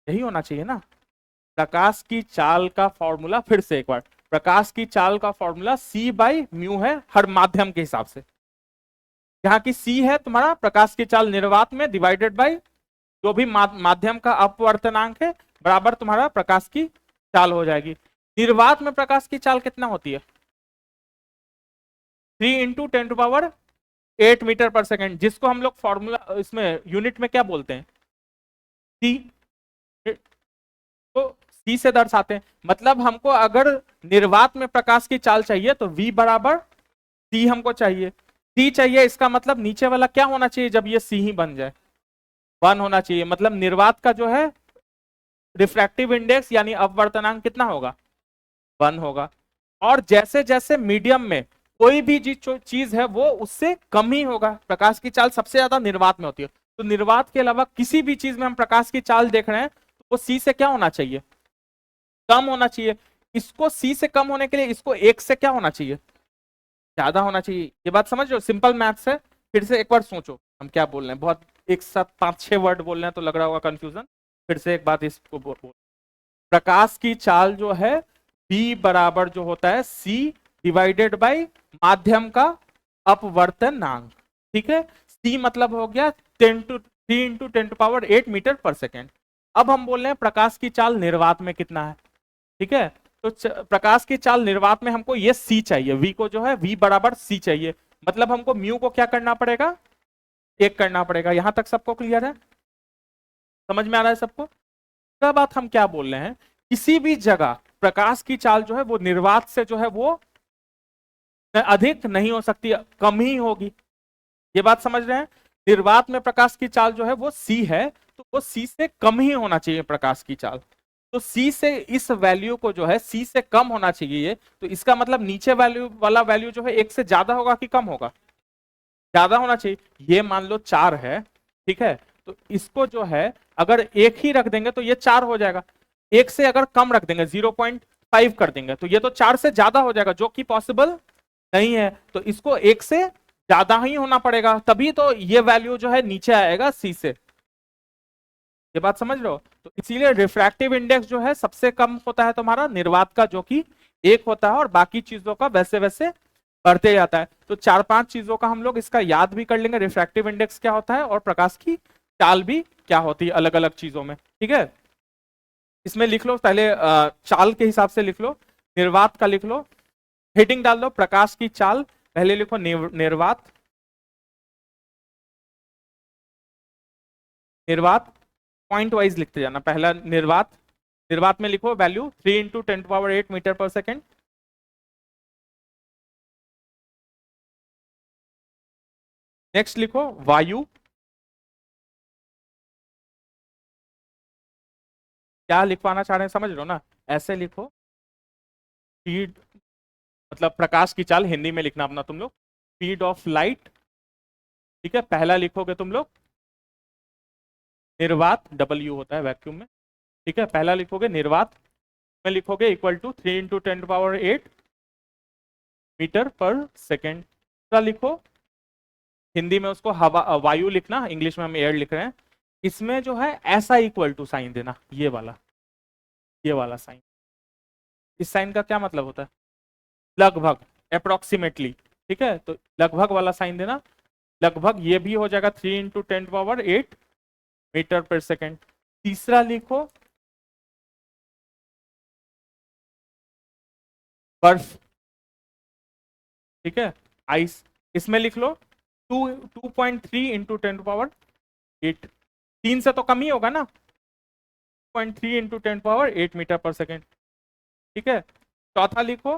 यही होना चाहिए ना। प्रकाश की चाल का फॉर्मूला फिर से एक बार, प्रकाश की चाल का फॉर्मूला C बाय म्यू है हर माध्यम के हिसाब से। जहां की C है तुम्हारा प्रकाश की चाल निर्वात में डिवाइडेड बाय जो भी माध्यम का अपवर्तनांक है बराबर तुम्हारा प्रकाश की चाल हो जाएगी। निर्वात में प्रकाश की चाल कितना होती है? 3 इंटू 10⁸ मीटर पर सेकेंड, जिसको हम लोग फॉर्मूला इसमें यूनिट में क्या बोलते हैं? सी। तो सी से दर्शाते हैं, मतलब हमको अगर निर्वात में प्रकाश की चाल चाहिए तो V बराबर C हमको चाहिए। C चाहिए, इसका मतलब नीचे वाला क्या होना चाहिए जब ये C ही बन जाए? 1 होना चाहिए। मतलब निर्वात का जो है रिफ्रैक्टिव इंडेक्स यानी अपवर्तनांक कितना होगा? 1 होगा। और जैसे जैसे मीडियम में कोई भी चीज है वो उससे कम ही होगा। प्रकाश की चाल सबसे ज्यादा निर्वात में होती है, तो निर्वात के अलावा किसी भी चीज में हम प्रकाश की चाल देख रहे हैं तो वो C से क्या होना चाहिए? कम होना चाहिए। इसको C से कम होने के लिए इसको 1 से क्या होना चाहिए? ज्यादा होना चाहिए। ये बात समझ लो, सिंपल मैथ्स है। फिर से एक बार सोचो हम क्या बोल रहे हैं, बहुत एक साथ 5-6 वर्ड बोल रहे हैं तो लग रहा होगा कंफ्यूजन। फिर से एक बात इसको बोल, प्रकाश की चाल जो है B बराबर जो होता है C डिवाइडेड बाय माध्यम का अपवर्तनांक। ठीक है, C मतलब हो गया 3 इंटू 10⁸ मीटर पर सेकेंड। अब हम बोल रहे हैं प्रकाश की चाल निर्वात में कितना है। ठीक है, तो प्रकाश की चाल निर्वात में हमको ये सी चाहिए, वी को जो है वी बराबर सी चाहिए, मतलब हमको म्यू को क्या करना पड़ेगा, एक करना पड़ेगा। यहां तक सबको क्लियर है, समझ में आ रहा है सबको? क्या बात हम क्या बोल रहे हैं, किसी भी जगह प्रकाश की चाल जो है वो निर्वात से जो है वो अधिक नहीं हो सकती, कम ही होगी। ये बात समझ रहे हैं? निर्वात में प्रकाश की चाल जो है वो सी है, तो वो सी से कम ही होना चाहिए प्रकाश की चाल। तो सी से इस वैल्यू को जो है सी से कम होना चाहिए, तो इसका मतलब नीचे वैल्यू वाला वैल्यू जो है एक से ज्यादा होगा कि कम होगा, ज्यादा होना चाहिए। ये मान लो 4 है, ठीक है, तो इसको जो है अगर एक ही रख देंगे तो ये 4 हो जाएगा, एक से अगर कम रख देंगे 0.5 कर देंगे तो ये तो 4 से ज्यादा हो जाएगा, जो कि पॉसिबल नहीं है। तो इसको एक से ज्यादा ही होना पड़ेगा, तभी तो ये वैल्यू जो है नीचे आएगा सी से। ये बात समझ लो, तो इसीलिए रिफ्रैक्टिव इंडेक्स जो है सबसे कम होता है तुम्हारा निर्वात का, जो कि 1 होता है, और बाकी चीजों का वैसे वैसे बढ़ते जाता है। तो 4-5 चीजों का हम लोग इसका याद भी कर लेंगे, रिफ्रैक्टिव इंडेक्स क्या होता है और प्रकाश की चाल भी क्या होती है अलग अलग चीजों में, ठीक है। इसमें लिख लो पहले, चाल के हिसाब से लिख लो, निर्वात का लिख लो, हेडिंग डाल दो प्रकाश की चाल, पहले लिखो निर्वात, निर्वात पॉइंट वाइज लिखते जाना। पहला निर्वात, निर्वात में लिखो वैल्यू 3 × 10⁸ मीटर पर सेकेंड। नेक्स्ट लिखो वायु, क्या लिखवाना चाह रहे हैं समझ लो ना, ऐसे लिखो, स्पीड मतलब प्रकाश की चाल हिंदी में लिखना अपना तुम लोग, स्पीड ऑफ लाइट, ठीक है। पहला लिखोगे तुम लोग निर्वात, डब्ल्यू होता है वैक्यूम में, ठीक है, पहला लिखोगे निर्वात में लिखोगे इक्वल टू 3 × 10⁸ मीटर पर सेकेंड। दूसरा लिखो, हिंदी में उसको हवा वायु लिखना, इंग्लिश में हम एयर लिख रहे हैं, इसमें जो है ऐसा इक्वल टू साइन देना, ये वाला साइन। इस साइन का क्या मतलब होता है, लगभग, अप्रोक्सीमेटली, ठीक है, तो लगभग वाला साइन देना, लगभग ये भी हो जाएगा 3 × 10⁸ मीटर पर सेकेंड। तीसरा लिखो बर्फ, ठीक है, आइस, इसमें लिख लो 2.3 × 10⁸, 3 से तो कम ही होगा ना, 2.3 × 10⁸ मीटर पर सेकेंड, ठीक है। चौथा लिखो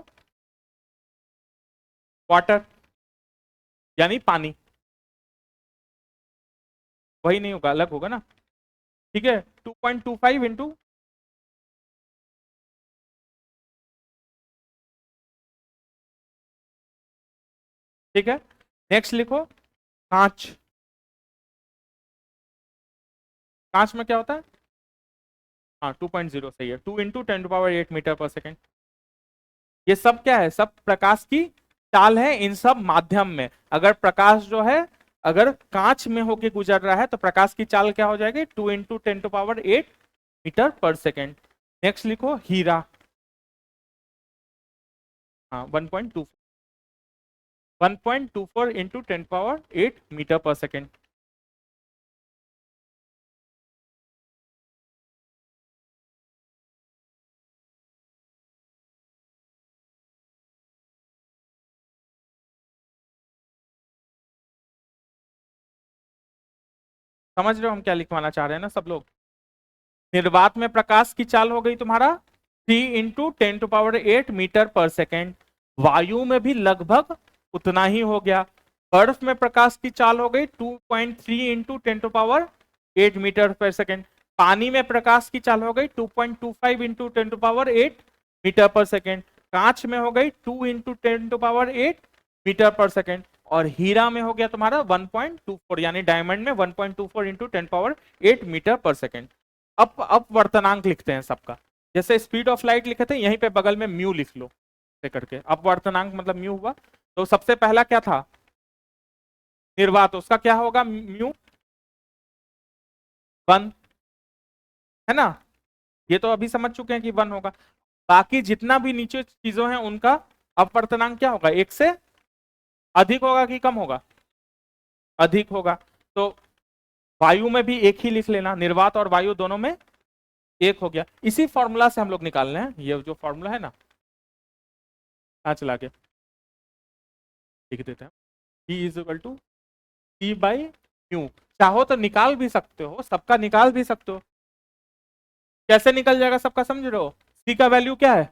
वाटर, यानी पानी, वही नहीं होगा, अलग होगा ना, ठीक है, 2.25 इंटू, ठीक है। नेक्स्ट लिखो कांच, कांच में क्या होता है, हाँ 2.0 सही है, 2 × 10⁸ मीटर पर सेकेंड। ये सब क्या है, सब प्रकाश की चाल है इन सब माध्यम में। अगर प्रकाश जो है अगर कांच में होके गुजर रहा है तो प्रकाश की चाल क्या हो जाएगी, 2 × 10⁸ मीटर पर सेकेंड। नेक्स्ट लिखो हीरा, हाँ 1.24 × 10⁸ मीटर पर सेकेंड। समझ रहे हो हम क्या लिखवाना चाह रहे हैं ना सब लोग? निर्वात में प्रकाश की चाल हो गई तुम्हारा 3 × 10⁸ मीटर पर सेकेंड, वायु में भी लगभग उतना ही हो गया। बर्फ में प्रकाश की चाल हो गई 2.3 × 10⁸ मीटर पर सेकेंड, पानी में प्रकाश की चाल हो गई 2.25 × 10⁸ मीटर पर सेकेंड, कांच में हो गई 2 × 10⁸ मीटर पर सेकेंड, और हीरा में हो गया तुम्हारा 1.24, यानी डायमंड में 1.24 × 10⁸ मीटर पर सेकेंड। अब वर्तनांक लिखते हैं सबका, जैसे स्पीड ऑफ लाइट लिखे थे यहीं पे बगल में म्यू लिख लो ऐसे करके, अब वर्तनांक मतलब म्यू हुआ। तो सबसे पहला क्या था निर्वात, उसका क्या होगा म्यू 1, है ना, ये तो अभी समझ चुके हैं कि 1 होगा। बाकी जितना भी नीचे चीजों हैं उनका अपवर्तनांक क्या होगा, 1 से अधिक होगा कि कम होगा, अधिक होगा। तो वायु में भी एक ही लिख लेना, निर्वात और वायु दोनों में एक हो गया। इसी फॉर्मूला से हम लोग निकाल रहे हैं, ये जो फॉर्मूला है ना, कहाँ चला गया, लिख देते हैं, E is equal to C by mu. चाहो तो निकाल भी सकते हो, सबका निकाल भी सकते हो। कैसे निकल जाएगा सबका, समझ रहे हो? सी का वैल्यू क्या है,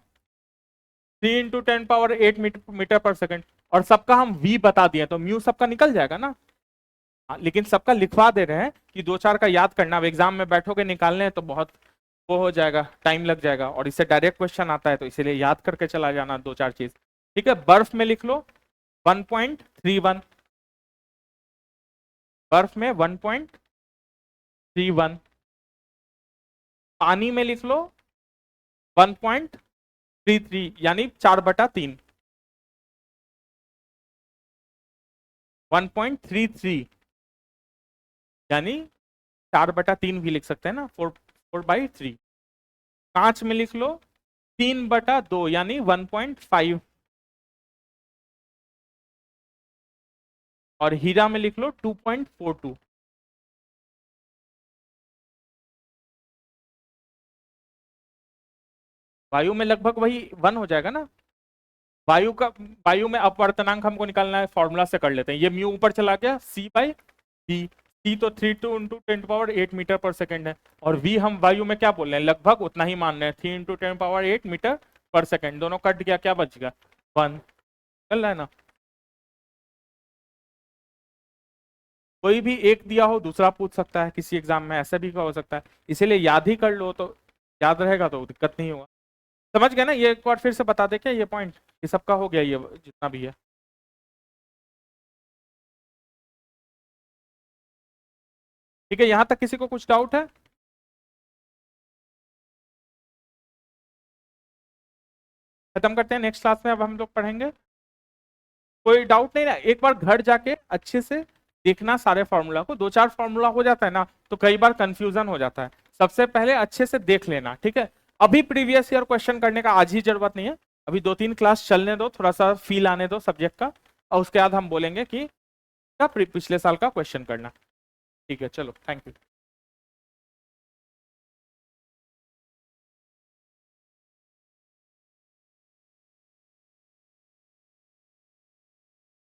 3 × 10⁻8 मीटर पर सेकंड, और सबका हम v बता दिए तो म्यू सबका निकल जाएगा ना। हाँ, लेकिन सबका लिखवा दे रहे हैं कि दो चार का याद करना, अब एग्जाम में बैठोगे निकालने तो बहुत वो हो जाएगा, टाइम लग जाएगा, और इससे डायरेक्ट क्वेश्चन आता है, तो इसीलिए याद करके चला जाना दो चार चीज। ठीक है, बर्फ में लिख लो 1.31, बर्फ में 1.31, पानी में लिख लो 1.33, यानी 4/3, 1.33 यानी 4/3 भी लिख सकते हैं ना, 4/3। कांच में लिख लो 3/2 यानी 1.5, और हीरा में लिख लो 2.42। वायु में लगभग वही 1 हो जाएगा ना। वायु का, वायु में अपवर्तनांक हमको निकालना है, फॉर्मूला से कर लेते हैं। ये म्यू ऊपर चला गया, सी बाई वी, सी तो 3 × 10⁻8 मीटर पर सेकंड है, और वी हम वायु में क्या बोल रहे हैं, लगभग उतना ही मान रहे हैं, 3 × 10⁻8 मीटर पर सेकंड। दोनों कट गया, क्या बच गया, 1। चल रहा है ना। कोई भी एक दिया हो दूसरा पूछ सकता है किसी एग्जाम में, ऐसा भी हो सकता है, इसीलिए याद ही कर लो, तो याद रहेगा तो दिक्कत नहीं होगा। समझ गए ना? ये एक बार फिर से बता दे क्या ये पॉइंट, ये सबका हो गया ये जितना भी है। ठीक है, यहां तक किसी को कुछ डाउट है? खत्म करते हैं, नेक्स्ट क्लास में अब हम लोग पढ़ेंगे। कोई डाउट नहीं ना? एक बार घर जाके अच्छे से देखना सारे फॉर्मूला को, दो चार फॉर्मूला हो जाता है ना तो कई बार कंफ्यूजन हो जाता है, सबसे पहले अच्छे से देख लेना। ठीक है, अभी प्रीवियस ईयर क्वेश्चन करने का आज ही जरूरत नहीं है, अभी 2-3 क्लास चलने दो, थोड़ा सा फील आने दो सब्जेक्ट का, और उसके बाद हम बोलेंगे कि पिछले साल का क्वेश्चन करना। ठीक है, चलो, थैंक यू।